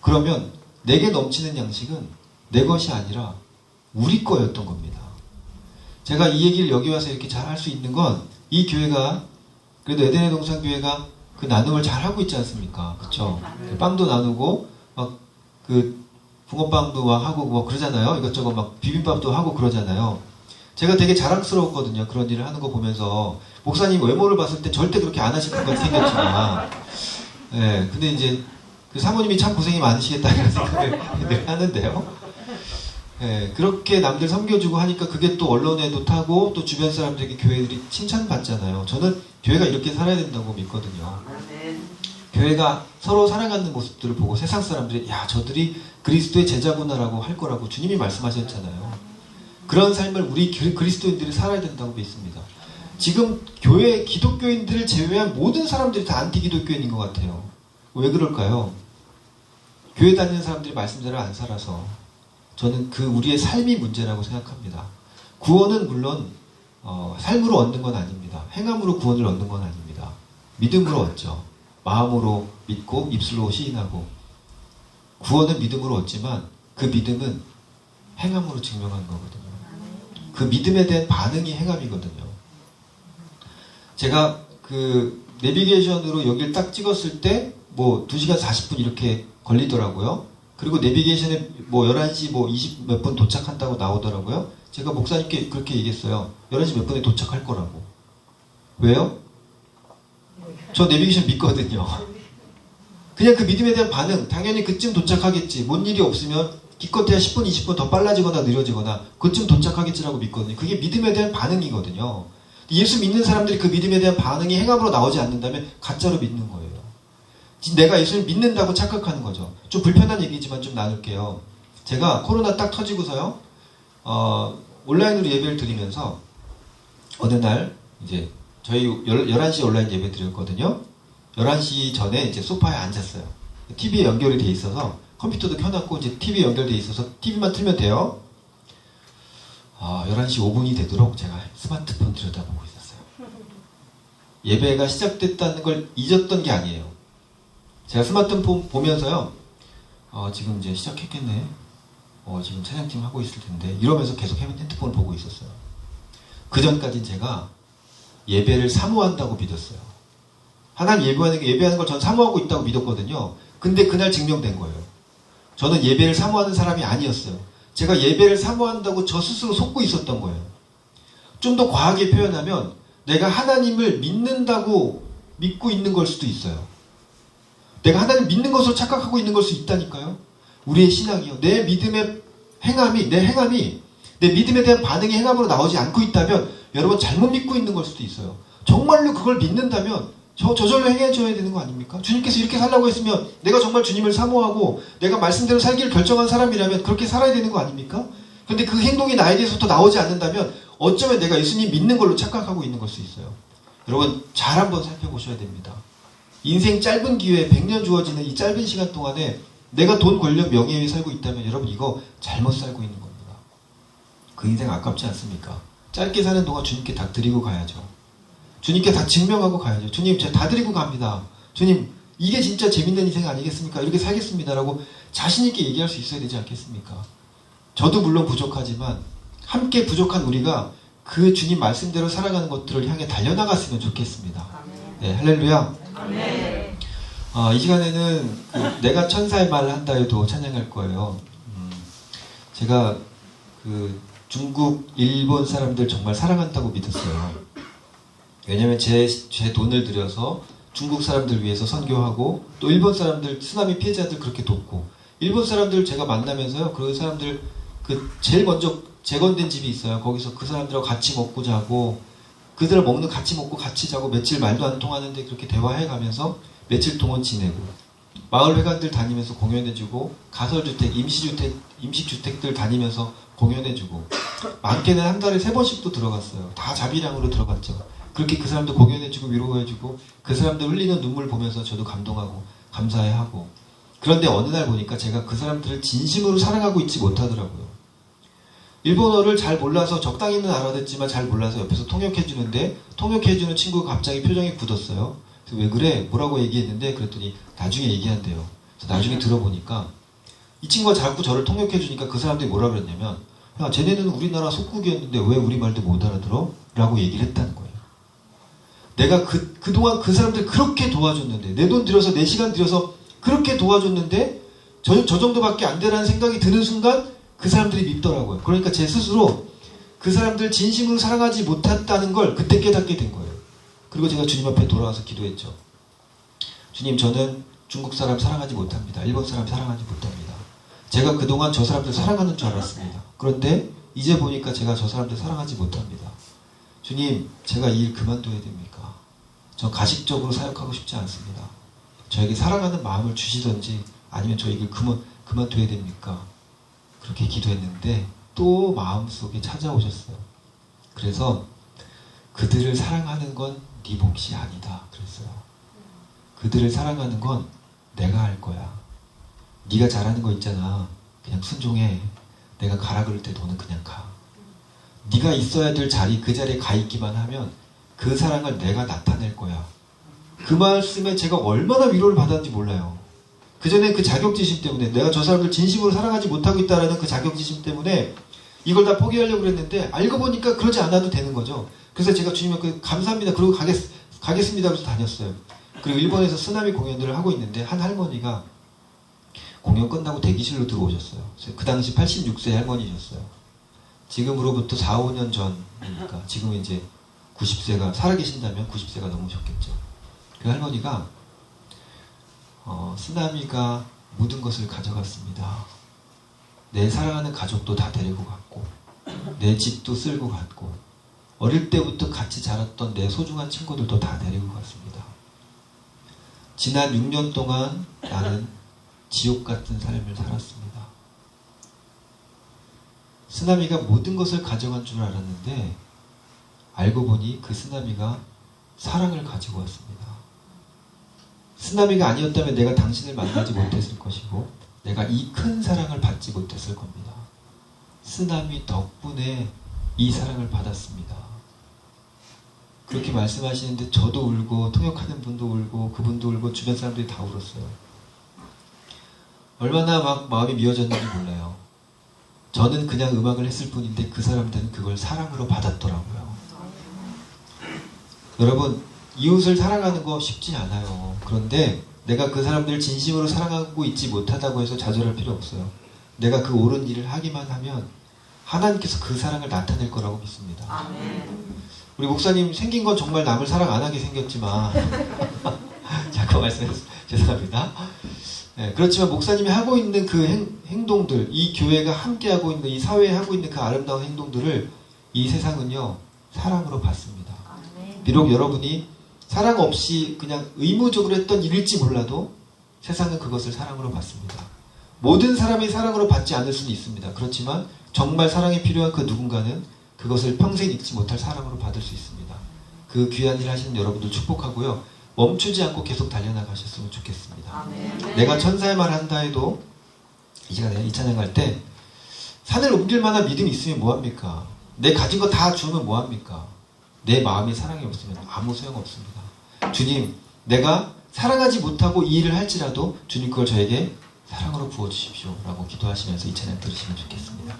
그러면 내게 넘치는 양식은 내 것이 아니라 우리 거였던 겁니다. 제가 이 얘기를 여기 와서 이렇게 잘 할 수 있는 건 이 교회가 그래도 에덴의 동산 교회가 그 나눔을 잘 하고 있지 않습니까? 그쵸? 빵도 나누고 막 그 붕어빵도 막 하고 뭐 그러잖아요. 이것저것 막 비빔밥도 하고 그러잖아요. 제가 되게 자랑스러웠거든요. 그런 일을 하는 거 보면서 목사님 외모를 봤을 때 절대 그렇게 안 하실 것 같이 생겼지만 네, 근데 이제 그 사모님이 참 고생이 많으시겠다는 생각을 늘 하는데요. 네, 그렇게 남들 섬겨주고 하니까 그게 또 언론에도 타고 또 주변 사람들에게 교회들이 칭찬받잖아요. 저는 교회가 이렇게 살아야 된다고 믿거든요. 교회가 서로 살아가는 모습들을 보고 세상 사람들이 야 저들이 그리스도의 제자구나라고 할 거라고 주님이 말씀하셨잖아요. 그런 삶을 우리 그리스도인들이 살아야 된다고 믿습니다. 지금 교회 기독교인들을 제외한 모든 사람들이 다 안티 기독교인인 것 같아요. 왜 그럴까요? 교회 다니는 사람들이 말씀대로 안 살아서. 저는 그 우리의 삶이 문제라고 생각합니다. 구원은 물론 삶으로 얻는 건 아닙니다. 행함으로 구원을 얻는 건 아닙니다. 믿음으로 얻죠. 마음으로 믿고 입술로 시인하고 구원은 믿음으로 얻지만 그 믿음은 행함으로 증명하는 거거든요. 그 믿음에 대한 반응이 행함이거든요. 제가 그 내비게이션으로 여기를 딱 찍었을 때 뭐 2시간 40분 이렇게 걸리더라고요. 그리고 내비게이션에 뭐 11시 뭐 20 몇 분 도착한다고 나오더라고요. 제가 목사님께 그렇게 얘기했어요. 11시 몇 분에 도착할 거라고. 왜요? 저 내비게이션 믿거든요. 그냥 그 믿음에 대한 반응, 당연히 그쯤 도착하겠지. 뭔 일이 없으면 기껏해야 10분, 20분 더 빨라지거나 느려지거나 그쯤 도착하겠지라고 믿거든요. 그게 믿음에 대한 반응이거든요. 예수 믿는 사람들이 그 믿음에 대한 반응이 행함으로 나오지 않는다면 가짜로 믿는 거예요. 내가 예수를 믿는다고 착각하는 거죠. 좀 불편한 얘기지만 좀 나눌게요. 제가 코로나 딱 터지고서요, 온라인으로 예배를 드리면서 어느 날 이제 저희 11시에 온라인 예배 드렸거든요. 11시 전에 이제 소파에 앉았어요. TV에 연결이 돼 있어서 컴퓨터도 켜놨고 이제 TV에 연결돼 있어서 TV만 틀면 돼요. 11시 5분이 되도록 제가 스마트폰 들여다보고 있었어요. 예배가 시작됐다는 걸 잊었던 게 아니에요. 제가 스마트폰 보면서요, 지금 이제 시작했겠네. 지금 찬양팀 하고 있을 텐데 이러면서 계속 핸드폰을 보고 있었어요. 그 전까진 제가 예배를 사모한다고 믿었어요. 하나님 예배하는 걸 전 사모하고 있다고 믿었거든요. 근데 그날 증명된 거예요. 저는 예배를 사모하는 사람이 아니었어요. 제가 예배를 사모한다고 저 스스로 속고 있었던 거예요. 좀 더 과하게 표현하면 내가 하나님을 믿는다고 믿고 있는 걸 수도 있어요. 내가 하나님 믿는 것으로 착각하고 있는 걸 수 있다니까요. 우리의 신앙이요. 내 믿음의 행함이, 내 행함이 내 믿음에 대한 반응이 행함으로 나오지 않고 있다면 여러분 잘못 믿고 있는 걸 수도 있어요. 정말로 그걸 믿는다면 저절로 행해줘야 되는 거 아닙니까? 주님께서 이렇게 살라고 했으면 내가 정말 주님을 사모하고 내가 말씀대로 살기를 결정한 사람이라면 그렇게 살아야 되는 거 아닙니까? 그런데 그 행동이 나에게서부터 나오지 않는다면 어쩌면 내가 예수님 믿는 걸로 착각하고 있는 걸 수 있어요. 여러분 잘 한번 살펴보셔야 됩니다. 인생 짧은 기회에 100년 주어지는 이 짧은 시간 동안에 내가 돈, 권력, 명예 위에 살고 있다면 여러분 이거 잘못 살고 있는 겁니다. 그 인생 아깝지 않습니까? 짧게 사는 동안 주님께 다 드리고 가야죠. 주님께 다 증명하고 가야죠. 주님 제가 다 드리고 갑니다. 주님 이게 진짜 재밌는 인생 아니겠습니까? 이렇게 살겠습니다 라고 자신있게 얘기할 수 있어야 되지 않겠습니까? 저도 물론 부족하지만 함께 부족한 우리가 그 주님 말씀대로 살아가는 것들을 향해 달려나갔으면 좋겠습니다. 네, 할렐루야. 네. 이 시간에는 내가 천사의 말을 한다 해도 찬양할 거예요. 제가 중국, 일본 사람들 정말 사랑한다고 믿었어요. 왜냐면 제 돈을 들여서 중국 사람들 위해서 선교하고 또 일본 사람들, 쓰나미 피해자들 그렇게 돕고 일본 사람들 제가 만나면서요. 그 사람들 제일 먼저 재건된 집이 있어요. 거기서 그 사람들하고 같이 먹고 자고 그들 같이 먹고 같이 자고 며칠 말도 안 통하는데 그렇게 대화해 가면서 며칠 동안 지내고 마을 회관들 다니면서 공연해주고 가설주택, 임식주택들 다니면서 공연해주고 많게는 한 달에 3번씩도 들어갔어요. 다 자비량으로 들어갔죠. 그렇게 그 사람들 공연해주고 위로해주고 그 사람들 흘리는 눈물 보면서 저도 감동하고 감사해하고 그런데 어느 날 보니까 제가 그 사람들을 진심으로 사랑하고 있지 못하더라고요. 일본어를 잘 몰라서 적당히는 알아듣지만 잘 몰라서 옆에서 통역해주는데 통역해주는 친구가 갑자기 표정이 굳었어요. 그래서 왜 그래? 뭐라고 얘기했는데 그랬더니 나중에 얘기한대요. 그래서 나중에 들어보니까 이 친구가 자꾸 저를 통역해주니까 그 사람들이 뭐라 그랬냐면 야 쟤네는 우리나라 속국이었는데 왜 우리 말도 못 알아들어? 라고 얘기를 했다는 거예요. 내가 그동안 그 사람들 그렇게 도와줬는데 내 돈 들여서 내 시간 들여서 그렇게 도와줬는데 저 정도밖에 안 되라는 생각이 드는 순간 그 사람들이 밉더라고요. 그러니까 제 스스로 그 사람들 진심으로 사랑하지 못했다는 걸 그때 깨닫게 된 거예요. 그리고 제가 주님 앞에 돌아와서 기도했죠. 주님 저는 중국 사람 사랑하지 못합니다. 일본 사람 사랑하지 못합니다. 제가 그동안 저 사람들 사랑하는 줄 알았습니다. 그런데 이제 보니까 제가 저 사람들 사랑하지 못합니다. 주님 제가 이 일 그만둬야 됩니까? 저 가식적으로 사역하고 싶지 않습니다. 저에게 사랑하는 마음을 주시던지 아니면 저 이 일 그만둬야 됩니까? 그렇게 기도했는데 또 마음속에 찾아오셨어요. 그래서 그들을 사랑하는 건 네 몫이 아니다 그랬어요. 그들을 사랑하는 건 내가 할 거야. 네가 잘하는 거 있잖아. 그냥 순종해. 내가 가라 그럴 때 너는 그냥 가. 네가 있어야 될 자리 그 자리에 가 있기만 하면 그 사랑을 내가 나타낼 거야. 그 말씀에 제가 얼마나 위로를 받았는지 몰라요. 그전에 그 자격지심 때문에 내가 저 사람들 진심으로 사랑하지 못하고 있다라는 그 자격지심 때문에 이걸 다 포기하려고 그랬는데 알고 보니까 그러지 않아도 되는 거죠. 그래서 제가 주님께 감사합니다. 그러고 가겠습니다. 그래서 다녔어요. 그리고 일본에서 쓰나미 공연들을 하고 있는데 한 할머니가 공연 끝나고 대기실로 들어오셨어요. 그 당시 86세 할머니셨어요. 지금으로부터 4, 5년 전이니까 지금은 이제 90세가 살아계신다면 90세가 넘으셨겠죠. 그 할머니가 쓰나미가 모든 것을 가져갔습니다. 내 사랑하는 가족도 다 데리고 갔고 내 집도 쓸고 갔고 어릴 때부터 같이 자랐던 내 소중한 친구들도 다 데리고 갔습니다. 지난 6년 동안 나는 지옥 같은 삶을 살았습니다. 쓰나미가 모든 것을 가져간 줄 알았는데 알고 보니 그 쓰나미가 사랑을 가지고 왔습니다. 쓰나미가 아니었다면 내가 당신을 만나지 못했을 것이고 내가 이 큰 사랑을 받지 못했을 겁니다. 쓰나미 덕분에 이 사랑을 받았습니다. 그렇게 말씀하시는데 저도 울고 통역하는 분도 울고 그분도 울고 주변 사람들이 다 울었어요. 얼마나 막 마음이 미어졌는지 몰라요. 저는 그냥 음악을 했을 뿐인데 그 사람들은 그걸 사랑으로 받았더라고요. 여러분 이웃을 사랑하는 거 쉽지 않아요. 그런데 내가 그 사람들을 진심으로 사랑하고 있지 못하다고 해서 좌절할 필요 없어요. 내가 그 옳은 일을 하기만 하면 하나님께서 그 사랑을 나타낼 거라고 믿습니다. 아멘. 우리 목사님 생긴 건 정말 남을 사랑 안 하게 생겼지만 잠깐 말씀해서 죄송합니다. 네, 그렇지만 목사님이 하고 있는 그 행동들, 이 교회가 함께 하고 있는, 이 사회에 하고 있는 그 아름다운 행동들을 이 세상은요 사랑으로 받습니다. 아멘. 비록 여러분이 사랑 없이 그냥 의무적으로 했던 일일지 몰라도 세상은 그것을 사랑으로 받습니다. 모든 사람이 사랑으로 받지 않을 수는 있습니다. 그렇지만 정말 사랑이 필요한 그 누군가는 그것을 평생 잊지 못할 사랑으로 받을 수 있습니다. 그 귀한 일 하시는 여러분들 축복하고요. 멈추지 않고 계속 달려나가셨으면 좋겠습니다. 아멘. 내가 천사의 말 한다 해도 이 시간에 이 찬양 갈 때 산을 옮길 만한 믿음이 있으면 뭐합니까? 내 가진 거 다 주면 뭐합니까? 내 마음에 사랑이 없으면 아무 소용없습니다. 주님, 내가 사랑하지 못하고 이 일을 할지라도 주님 그걸 저에게 사랑으로 부어주십시오 라고 기도하시면서 이 찬양 들으시면 좋겠습니다.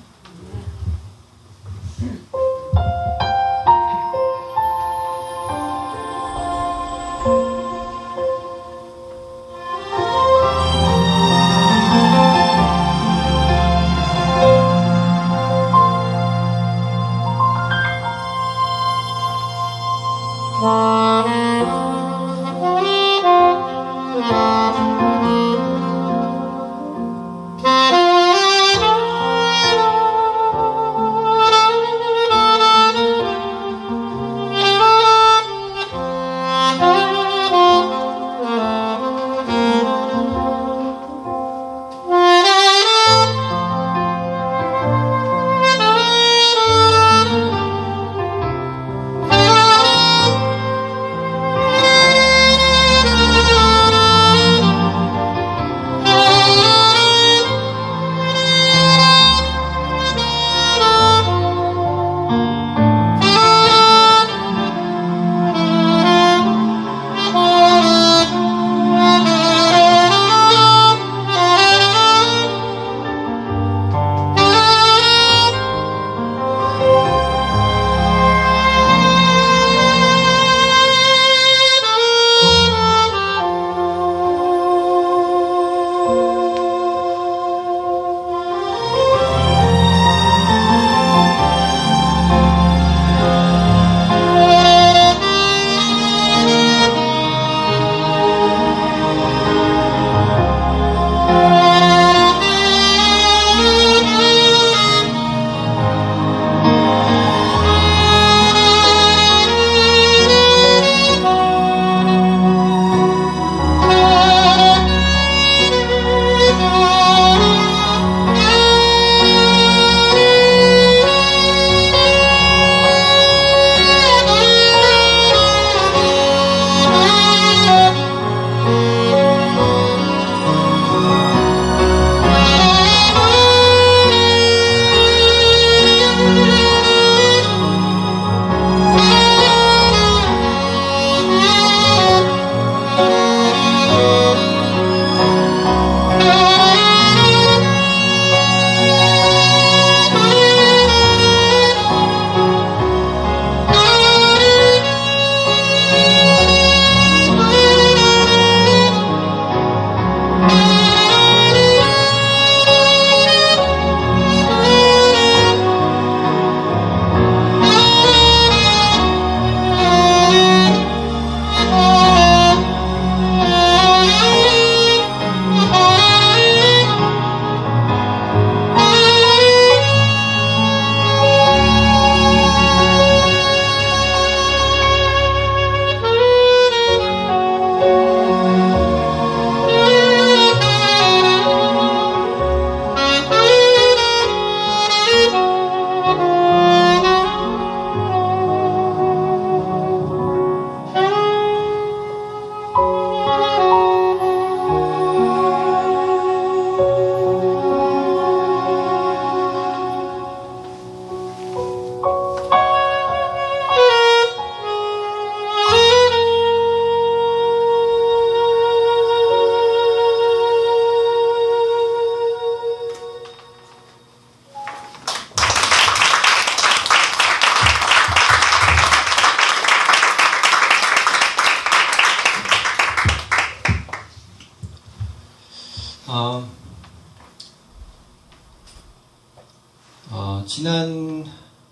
지난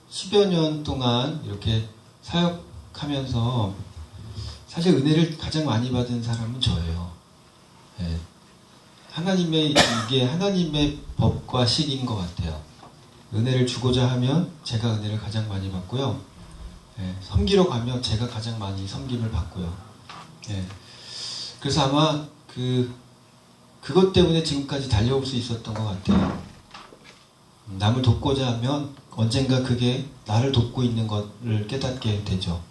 10여 년 동안 이렇게 사역하면서 사실 은혜를 가장 많이 받은 사람은 저예요. 예. 이게 하나님의 법과 실인 것 같아요. 은혜를 주고자 하면 제가 은혜를 가장 많이 받고요. 예. 섬기러 가면 제가 가장 많이 섬김을 받고요. 예. 그래서 아마 그것 때문에 지금까지 달려올 수 있었던 것 같아요. 남을 돕고자 하면 언젠가 그게 나를 돕고 있는 것을 깨닫게 되죠.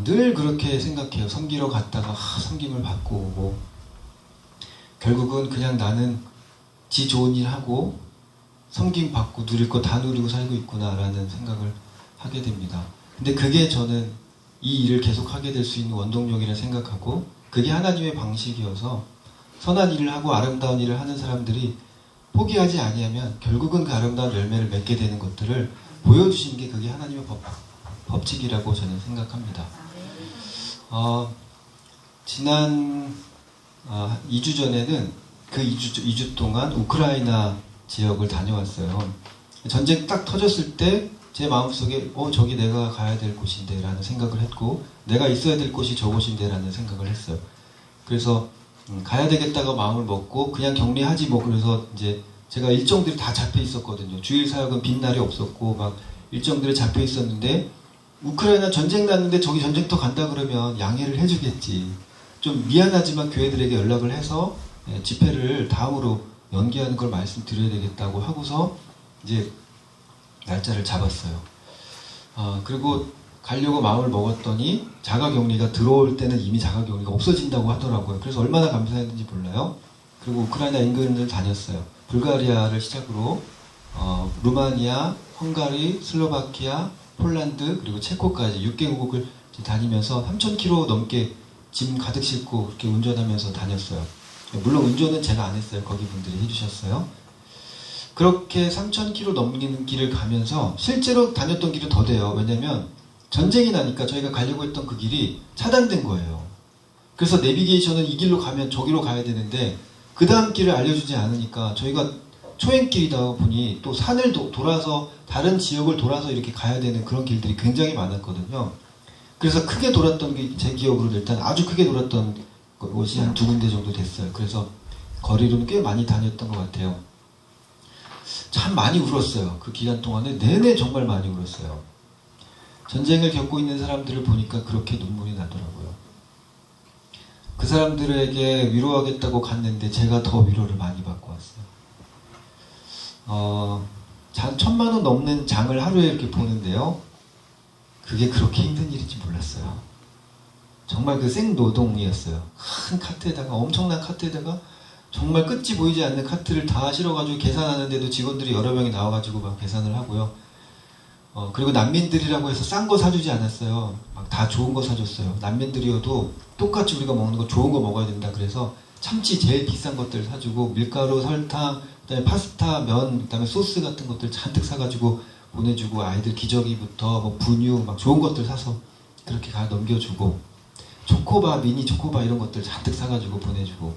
늘 그렇게 생각해요. 섬기러 갔다가 섬김을 받고 오고 결국은 그냥 나는 지 좋은 일 하고 섬김 받고 누릴 거 다 누리고 살고 있구나라는 생각을 하게 됩니다. 근데 그게 저는 이 일을 계속 하게 될 수 있는 원동력이라 생각하고 그게 하나님의 방식이어서 선한 일을 하고 아름다운 일을 하는 사람들이 포기하지 아니하면 결국은 그 아름다운 열매를 맺게 되는 것들을 보여주시는 게 그게 하나님의 법칙이라고 저는 생각합니다. 지난 2주 전에는 그 2주 동안 우크라이나 지역을 다녀왔어요. 전쟁 딱 터졌을 때 제 마음속에 저기 내가 가야 될 곳인데 라는 생각을 했고 내가 있어야 될 곳이 저곳인데 라는 생각을 했어요. 그래서 가야 되겠다고 마음을 먹고 그냥 격리하지 뭐. 그래서 이제 제가 일정들이 다 잡혀 있었거든요. 주일 사역은 빈 날이 없었고 막 일정들이 잡혀 있었는데 우크라이나 전쟁 났는데 저기 전쟁터 간다 그러면 양해를 해주겠지. 좀 미안하지만 교회들에게 연락을 해서 집회를 다음으로 연기하는 걸 말씀드려야 되겠다고 하고서 이제 날짜를 잡았어요. 그리고 가려고 마음을 먹었더니 자가격리가 들어올 때는 이미 자가격리가 없어진다고 하더라고요. 그래서 얼마나 감사했는지 몰라요. 그리고 우크라이나 인근을 다녔어요. 불가리아를 시작으로 루마니아, 헝가리, 슬로바키아, 폴란드 그리고 체코까지 6개국을 다니면서 3,000km 넘게 짐 가득 싣고 이렇게 운전하면서 다녔어요. 물론 운전은 제가 안 했어요. 거기 분들이 해주셨어요. 그렇게 3,000km 넘기는 길을 가면서 실제로 다녔던 길은 더 돼요. 왜냐면 전쟁이 나니까 저희가 가려고 했던 그 길이 차단된 거예요. 그래서 내비게이션은 이 길로 가면 저기로 가야 되는데 그 다음 길을 알려주지 않으니까 저희가 초행길이다 보니 또 산을 돌아서 다른 지역을 돌아서 이렇게 가야 되는 그런 길들이 굉장히 많았거든요. 그래서 크게 돌았던 게 제 기억으로 일단 아주 크게 돌았던 곳이 한 2군데 정도 됐어요. 그래서 거리로는 꽤 많이 다녔던 것 같아요. 참 많이 울었어요. 그 기간 동안에 내내 정말 많이 울었어요. 전쟁을 겪고 있는 사람들을 보니까 그렇게 눈물이 나더라고요. 그 사람들에게 위로하겠다고 갔는데 제가 더 위로를 많이 받고 왔어요. 1,000만 원 넘는 장을 하루에 이렇게 보는데요. 그게 그렇게 힘든 일인지 몰랐어요. 정말 그 생노동이었어요. 큰 카트에다가 엄청난 카트에다가 정말 끝이 보이지 않는 카트를 다 실어가지고 계산하는데도 직원들이 여러 명이 나와가지고 막 계산을 하고요. 그리고 난민들이라고 해서 싼 거 사주지 않았어요. 막 다 좋은 거 사줬어요. 난민들이어도 똑같이 우리가 먹는 거 좋은 거 먹어야 된다. 그래서 참치 제일 비싼 것들 사주고 밀가루, 설탕, 그다음에 파스타, 면, 그다음에 소스 같은 것들 잔뜩 사가지고 보내주고 아이들 기저귀부터 뭐 분유 막 좋은 것들 사서 그렇게 가 넘겨주고 초코바, 미니 초코바 이런 것들 잔뜩 사가지고 보내주고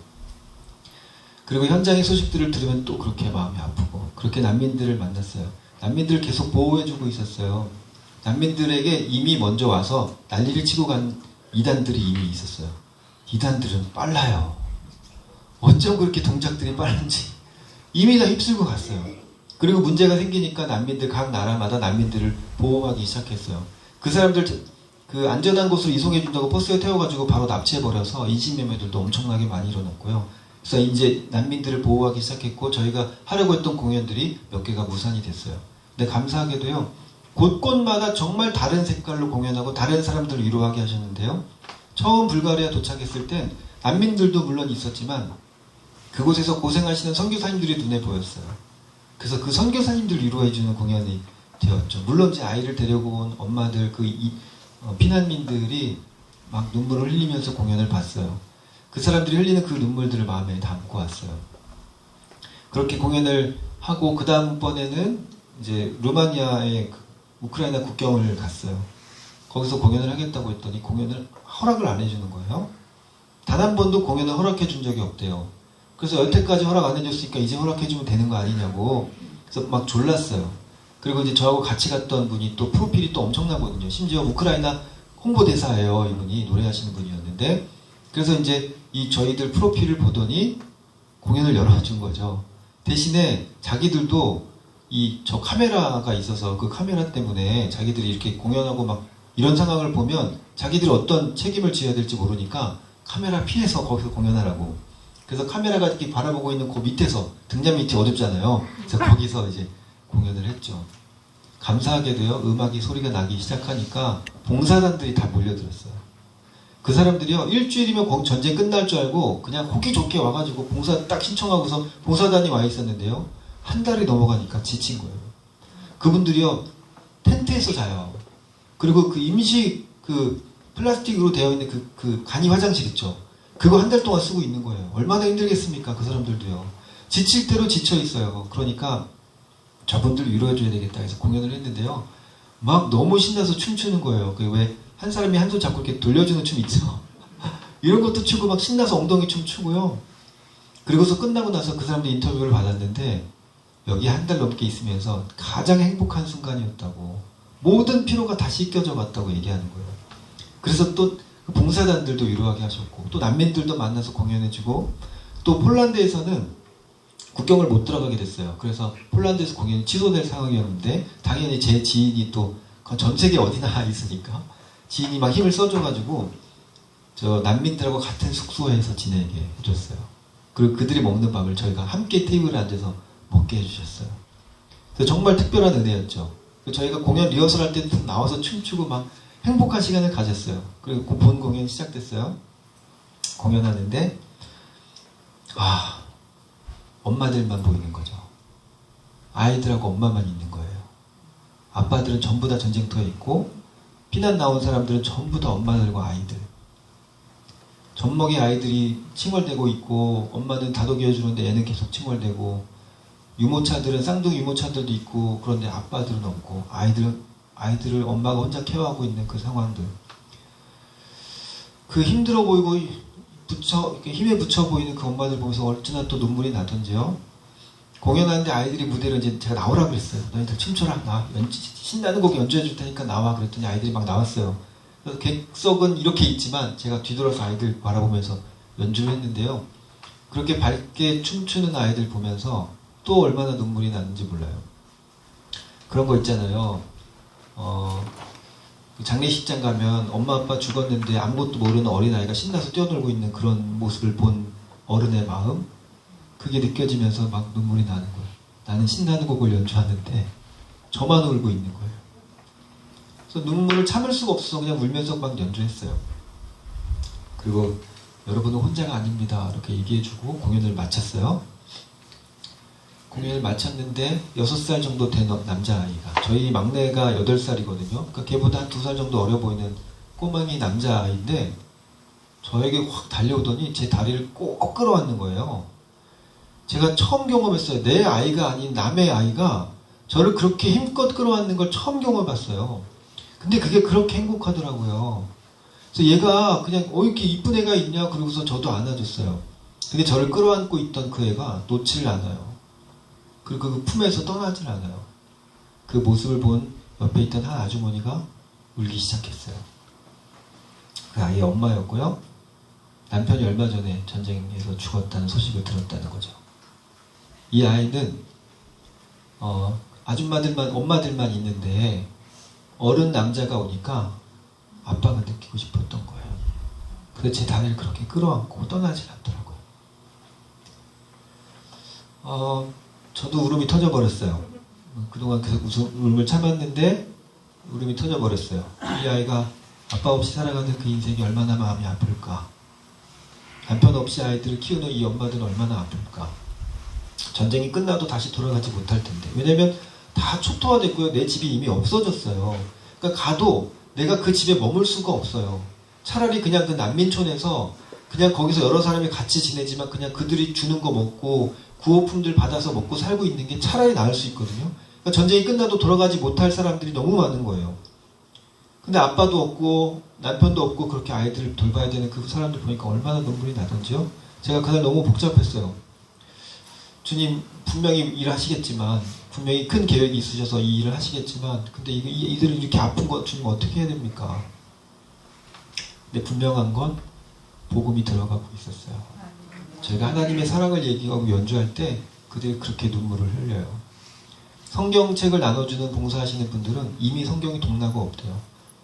그리고 현장의 소식들을 들으면 또 그렇게 마음이 아프고 그렇게 난민들을 만났어요. 난민들을 계속 보호해주고 있었어요. 난민들에게 이미 먼저 와서 난리를 치고 간 이단들이 이미 있었어요. 이단들은 빨라요. 어쩜 그렇게 동작들이 빠른지 이미 다 휩쓸고 갔어요. 그리고 문제가 생기니까 각 나라마다 난민들을 보호하기 시작했어요. 그 사람들 그 안전한 곳으로 이송해준다고 버스에 태워가지고 바로 납치해버려서 인신매매들도 엄청나게 많이 일어났고요. 그래서 이제 난민들을 보호하기 시작했고 저희가 하려고 했던 공연들이 몇 개가 무산이 됐어요. 근데 감사하게도요. 곳곳마다 정말 다른 색깔로 공연하고 다른 사람들을 위로하게 하셨는데요. 처음 불가리아 도착했을 땐 난민들도 물론 있었지만 그곳에서 고생하시는 선교사님들이 눈에 보였어요. 그래서 그 선교사님들 위로해주는 공연이 되었죠. 물론 제 아이를 데리고 온 엄마들 피난민들이 막 눈물을 흘리면서 공연을 봤어요. 그 사람들이 흘리는 그 눈물들을 마음에 담고 왔어요. 그렇게 공연을 하고 그 다음번에는 이제 루마니아의 우크라이나 국경을 갔어요. 거기서 공연을 하겠다고 했더니 공연을 허락을 안 해주는 거예요. 단 한 번도 공연을 허락해 준 적이 없대요. 그래서 여태까지 허락 안 해줬으니까 이제 허락해주면 되는 거 아니냐고. 그래서 막 졸랐어요. 그리고 이제 저하고 같이 갔던 분이 또 프로필이 또 엄청나거든요. 심지어 우크라이나 홍보대사예요. 이분이 노래하시는 분이었는데, 그래서 이제 이 저희들 프로필을 보더니 공연을 열어준 거죠. 대신에 자기들도 이 저 카메라가 있어서 그 카메라 때문에 자기들이 이렇게 공연하고 막 이런 상황을 보면 자기들이 어떤 책임을 져야 될지 모르니까 카메라 피해서 거기서 공연하라고. 그래서 카메라가 이렇게 바라보고 있는 그 밑에서, 등잔 밑이 어둡잖아요. 그래서 거기서 이제 공연을 했죠. 감사하게도요, 음악이 소리가 나기 시작하니까 봉사단들이 다 몰려들었어요. 그 사람들이요, 일주일이면 전쟁 끝날 줄 알고 그냥 호기 좋게 와가지고 봉사 딱 신청하고서 봉사단이 와 있었는데요, 한 달이 넘어가니까 지친 거예요. 그분들이요, 텐트에서 자요. 그리고 그 임시 그 플라스틱으로 되어 있는 그 간이 화장실 있죠. 그거 한 달 동안 쓰고 있는 거예요. 얼마나 힘들겠습니까? 그 사람들도요. 지칠 대로 지쳐 있어요. 그러니까 저분들 위로해줘야 되겠다 해서 공연을 했는데요. 막 너무 신나서 춤추는 거예요. 그 왜 한 사람이 한 손 잡고 이렇게 돌려주는 춤 있죠. 이런 것도 추고 막 신나서 엉덩이 춤 추고요. 그리고서 끝나고 나서 그 사람들 인터뷰를 받았는데, 여기 한 달 넘게 있으면서 가장 행복한 순간이었다고, 모든 피로가 다 씻겨져 갔다고 얘기하는 거예요. 그래서 또 봉사단들도 위로하게 하셨고, 또 난민들도 만나서 공연해주고, 또 폴란드에서는 국경을 못 들어가게 됐어요. 그래서 폴란드에서 공연이 취소될 상황이었는데, 당연히 제 지인이 또 전 세계 어디나 있으니까 지인이 막 힘을 써줘가지고 저 난민들하고 같은 숙소에서 지내게 해줬어요. 그리고 그들이 먹는 밥을 저희가 함께 테이블에 앉아서 먹게 해주셨어요. 그래서 정말 특별한 은혜였죠. 저희가 공연 리허설 할 때 나와서 춤추고 막 행복한 시간을 가졌어요. 그리고 본 공연이 시작됐어요. 공연하는데 엄마들만 보이는 거죠. 아이들하고 엄마만 있는 거예요. 아빠들은 전부 다 전쟁터에 있고, 피난 나온 사람들은 전부 다 엄마들과 아이들. 젖먹이 아이들이 칭얼대고 있고, 엄마는 다독여 해주는데 얘는 계속 칭얼대고, 유모차들은 쌍둥이 유모차들도 있고, 그런데 아빠들은 없고, 아이들을 엄마가 혼자 케어하고 있는 그 상황들. 그 힘들어 보이고 이렇게 힘에 부쳐 보이는 그 엄마들 보면서 어찌나 또 눈물이 나던지요. 공연하는데 아이들이 무대로 이제 제가 나오라 그랬어요. 너희들 춤춰라. 신나는 곡 연주해 줄 테니까 나와. 그랬더니 아이들이 막 나왔어요. 그래서 객석은 이렇게 있지만 제가 뒤돌아서 아이들 바라보면서 연주를 했는데요. 그렇게 밝게 춤추는 아이들 보면서 또 얼마나 눈물이 나는지 몰라요. 그런 거 있잖아요. 장례식장 가면 엄마 아빠 죽었는데 아무것도 모르는 어린아이가 신나서 뛰어놀고 있는 그런 모습을 본 어른의 마음, 그게 느껴지면서 막 눈물이 나는 거예요. 나는 신나는 곡을 연주하는데 저만 울고 있는 거예요. 그래서 눈물을 참을 수가 없어서 그냥 울면서 막 연주했어요. 그리고 여러분은 혼자가 아닙니다, 이렇게 얘기해주고 공연을 마쳤어요. 공연을 마쳤는데 6살 정도 된 남자아이가, 저희 막내가 8살이거든요. 그러니까 걔보다 한 2살 정도 어려 보이는 꼬맹이 남자아이인데 저에게 확 달려오더니 제 다리를 꼭 끌어안는 거예요. 제가 처음 경험했어요. 내 아이가 아닌 남의 아이가 저를 그렇게 힘껏 끌어안는 걸 처음 경험해봤어요. 근데 그게 그렇게 행복하더라고요. 그래서 얘가 그냥 이렇게 이쁜 애가 있냐 그러고서 저도 안아줬어요. 근데 저를 끌어안고 있던 그 애가 놓지를 않아요. 그리고 그 품에서 떠나질 않아요. 그 모습을 본 옆에 있던 한 아주머니가 울기 시작했어요. 그 아이의 엄마였고요. 남편이 얼마 전에 전쟁에서 죽었다는 소식을 들었다는 거죠. 이 아이는 엄마들만 있는데 어른 남자가 오니까 아빠가 느끼고 싶었던 거예요. 그래서 제 다리를 그렇게 끌어안고 떠나질 않더라고요. 저도 울음이 터져버렸어요. 그동안 계속 울음을 참았는데 울음이 터져버렸어요. 이 아이가 아빠 없이 살아가는 그 인생이 얼마나 마음이 아플까. 남편 없이 아이들을 키우는 이 엄마들은 얼마나 아플까. 전쟁이 끝나도 다시 돌아가지 못할 텐데. 왜냐면 다 초토화됐고요. 내 집이 이미 없어졌어요. 그러니까 가도 내가 그 집에 머물 수가 없어요. 차라리 그냥 그 난민촌에서 그냥 거기서 여러 사람이 같이 지내지만 그냥 그들이 주는 거 먹고 구호품들 받아서 먹고 살고 있는 게 차라리 나을 수 있거든요. 그러니까 전쟁이 끝나도 돌아가지 못할 사람들이 너무 많은 거예요. 근데 아빠도 없고 남편도 없고 그렇게 아이들을 돌봐야 되는 그 사람들 보니까 얼마나 눈물이 나던지요. 제가 그날 너무 복잡했어요. 주님 분명히 일하시겠지만 분명히 큰 계획이 있으셔서 이 일을 하시겠지만 근데 이들을 이렇게 아픈 것 주면 어떻게 해야 됩니까? 근데 분명한 건 복음이 들어가고 있었어요. 저희가 하나님의 사랑을 얘기하고 연주할 때 그들이 그렇게 눈물을 흘려요. 성경책을 나눠주는 봉사하시는 분들은 이미 성경이 동나고 없대요.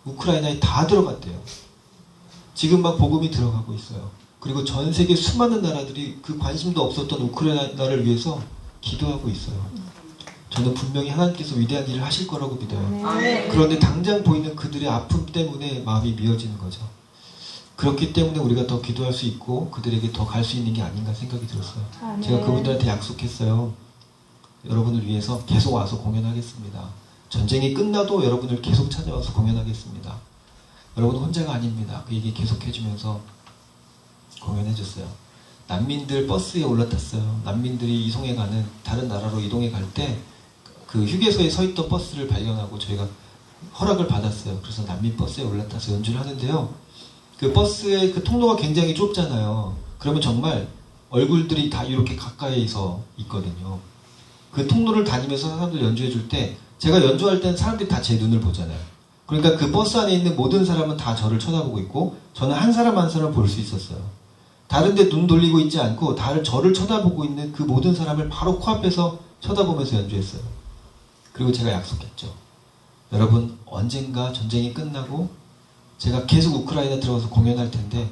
우크라이나에 다 들어갔대요. 지금 막 복음이 들어가고 있어요. 그리고 전 세계 수많은 나라들이 그 관심도 없었던 우크라이나를 위해서 기도하고 있어요. 저는 분명히 하나님께서 위대한 일을 하실 거라고 믿어요. 그런데 당장 보이는 그들의 아픔 때문에 마음이 미어지는 거죠. 그렇기 때문에 우리가 더 기도할 수 있고 그들에게 더 갈 수 있는 게 아닌가 생각이 들었어요. 제가 그분들한테 약속했어요. 여러분을 위해서 계속 와서 공연하겠습니다. 전쟁이 끝나도 여러분을 계속 찾아와서 공연하겠습니다. 여러분 혼자가 아닙니다. 그 얘기 계속 해주면서 공연해줬어요. 난민들 버스에 올라탔어요. 난민들이 이송해 가는 다른 나라로 이동해 갈 때 그 휴게소에 서 있던 버스를 발견하고 저희가 허락을 받았어요. 그래서 난민 버스에 올라타서 연주를 하는데요. 그 버스의 그 통로가 굉장히 좁잖아요. 그러면 정말 얼굴들이 다 이렇게 가까이서 있거든요. 그 통로를 다니면서 사람들 연주해 줄 때 제가 연주할 때는 사람들이 다 제 눈을 보잖아요. 그러니까 그 버스 안에 있는 모든 사람은 다 저를 쳐다보고 있고 저는 한 사람 한 사람 볼 수 있었어요. 다른 데 눈 돌리고 있지 않고 저를 쳐다보고 있는 그 모든 사람을 바로 코앞에서 쳐다보면서 연주했어요. 그리고 제가 약속했죠. 여러분 언젠가 전쟁이 끝나고 제가 계속 우크라이나 들어가서 공연할 텐데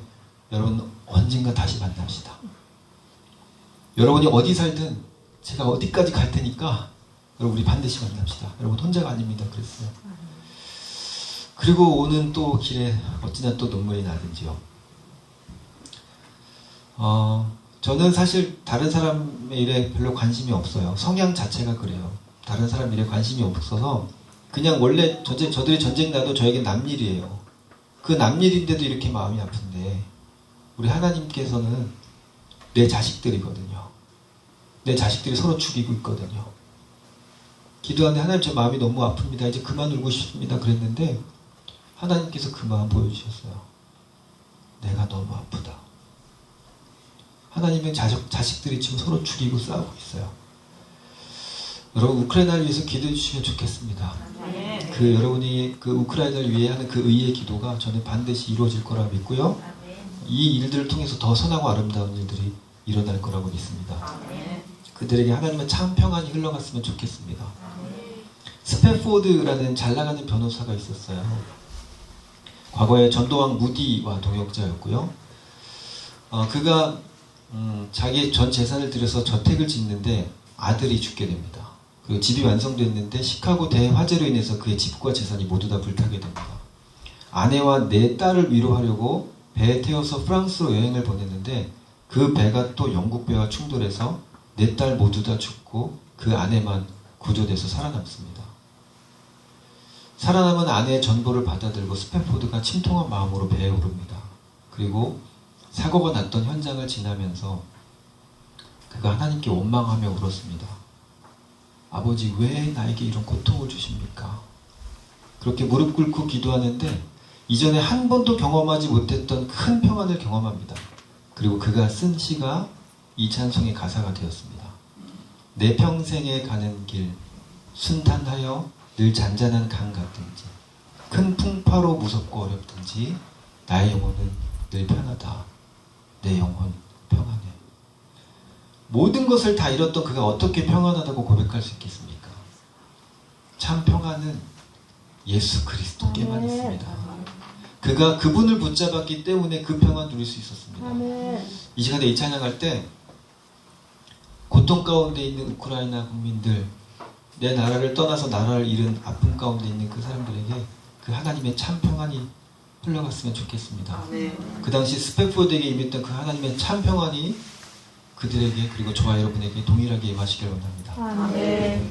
여러분 언젠가 다시 만납시다. 여러분이 어디 살든 제가 어디까지 갈 테니까 여러분 우리 반드시 만납시다. 여러분 혼자가 아닙니다. 그랬어요. 그리고 오는 또 길에 어찌나 또 눈물이 나든지요. 저는 사실 다른 사람의 일에 별로 관심이 없어요. 성향 자체가 그래요. 다른 사람 일에 관심이 없어서 그냥 원래 저들이 전쟁 나도 저에게 남일이에요. 그 남일인데도 이렇게 마음이 아픈데 우리 하나님께서는 내 자식들이거든요. 내 자식들이 서로 죽이고 있거든요. 기도하는데 하나님 저 마음이 너무 아픕니다. 이제 그만 울고 싶습니다. 그랬는데 하나님께서 그 마음 보여주셨어요. 내가 너무 아프다. 하나님의 자식들이 지금 서로 죽이고 싸우고 있어요. 여러분 우크라이나를 위해서 기도해 주시면 좋겠습니다. 그 여러분이 그 우크라이나를 위해 하는 그 의의 기도가 저는 반드시 이루어질 거라 믿고요. 이 일들을 통해서 더 선하고 아름다운 일들이 일어날 거라고 믿습니다. 그들에게 하나님의 참 평안이 흘러갔으면 좋겠습니다. 스패포드라는 잘 나가는 변호사가 있었어요. 과거에 전도왕 무디와 동역자였고요. 그가 자기 전 재산을 들여서 저택을 짓는데 아들이 죽게 됩니다. 그 집이 완성됐는데 시카고 대화재로 인해서 그의 집과 재산이 모두 다 불타게 됩니다. 아내와 4딸을 위로하려고 배에 태워서 프랑스로 여행을 보냈는데 그 배가 또 영국 배와 충돌해서 4딸 모두 다 죽고 그 아내만 구조돼서 살아남습니다. 살아남은 아내의 전보를 받아들고 스패포드가 침통한 마음으로 배에 오릅니다. 그리고 사고가 났던 현장을 지나면서 그가 하나님께 원망하며 울었습니다. 아버지 왜 나에게 이런 고통을 주십니까? 그렇게 무릎 꿇고 기도하는데 이전에 한 번도 경험하지 못했던 큰 평안을 경험합니다. 그리고 그가 쓴 시가 이 찬송의 가사가 되었습니다. 내 평생에 가는 길 순탄하여 늘 잔잔한 강 같든지 큰 풍파로 무섭고 어렵든지 나의 영혼은 늘 편하다. 내 영혼 평안해. 모든 것을 다 잃었던 그가 어떻게 평안하다고 고백할 수 있겠습니까? 참 평안은 예수 그리스도께만 있습니다. 그가 그분을 붙잡았기 때문에 그 평안 누릴 수 있었습니다. 이 시간에 이 찬양할 때 고통 가운데 있는 우크라이나 국민들, 내 나라를 떠나서 나라를 잃은 아픔 가운데 있는 그 사람들에게 그 하나님의 참 평안이 흘러갔으면 좋겠습니다. 그 당시 스패포드에게 임했던 그 하나님의 참 평안이 그들에게 그리고 저와 여러분에게 동일하게 임하시길 원합니다. 아멘.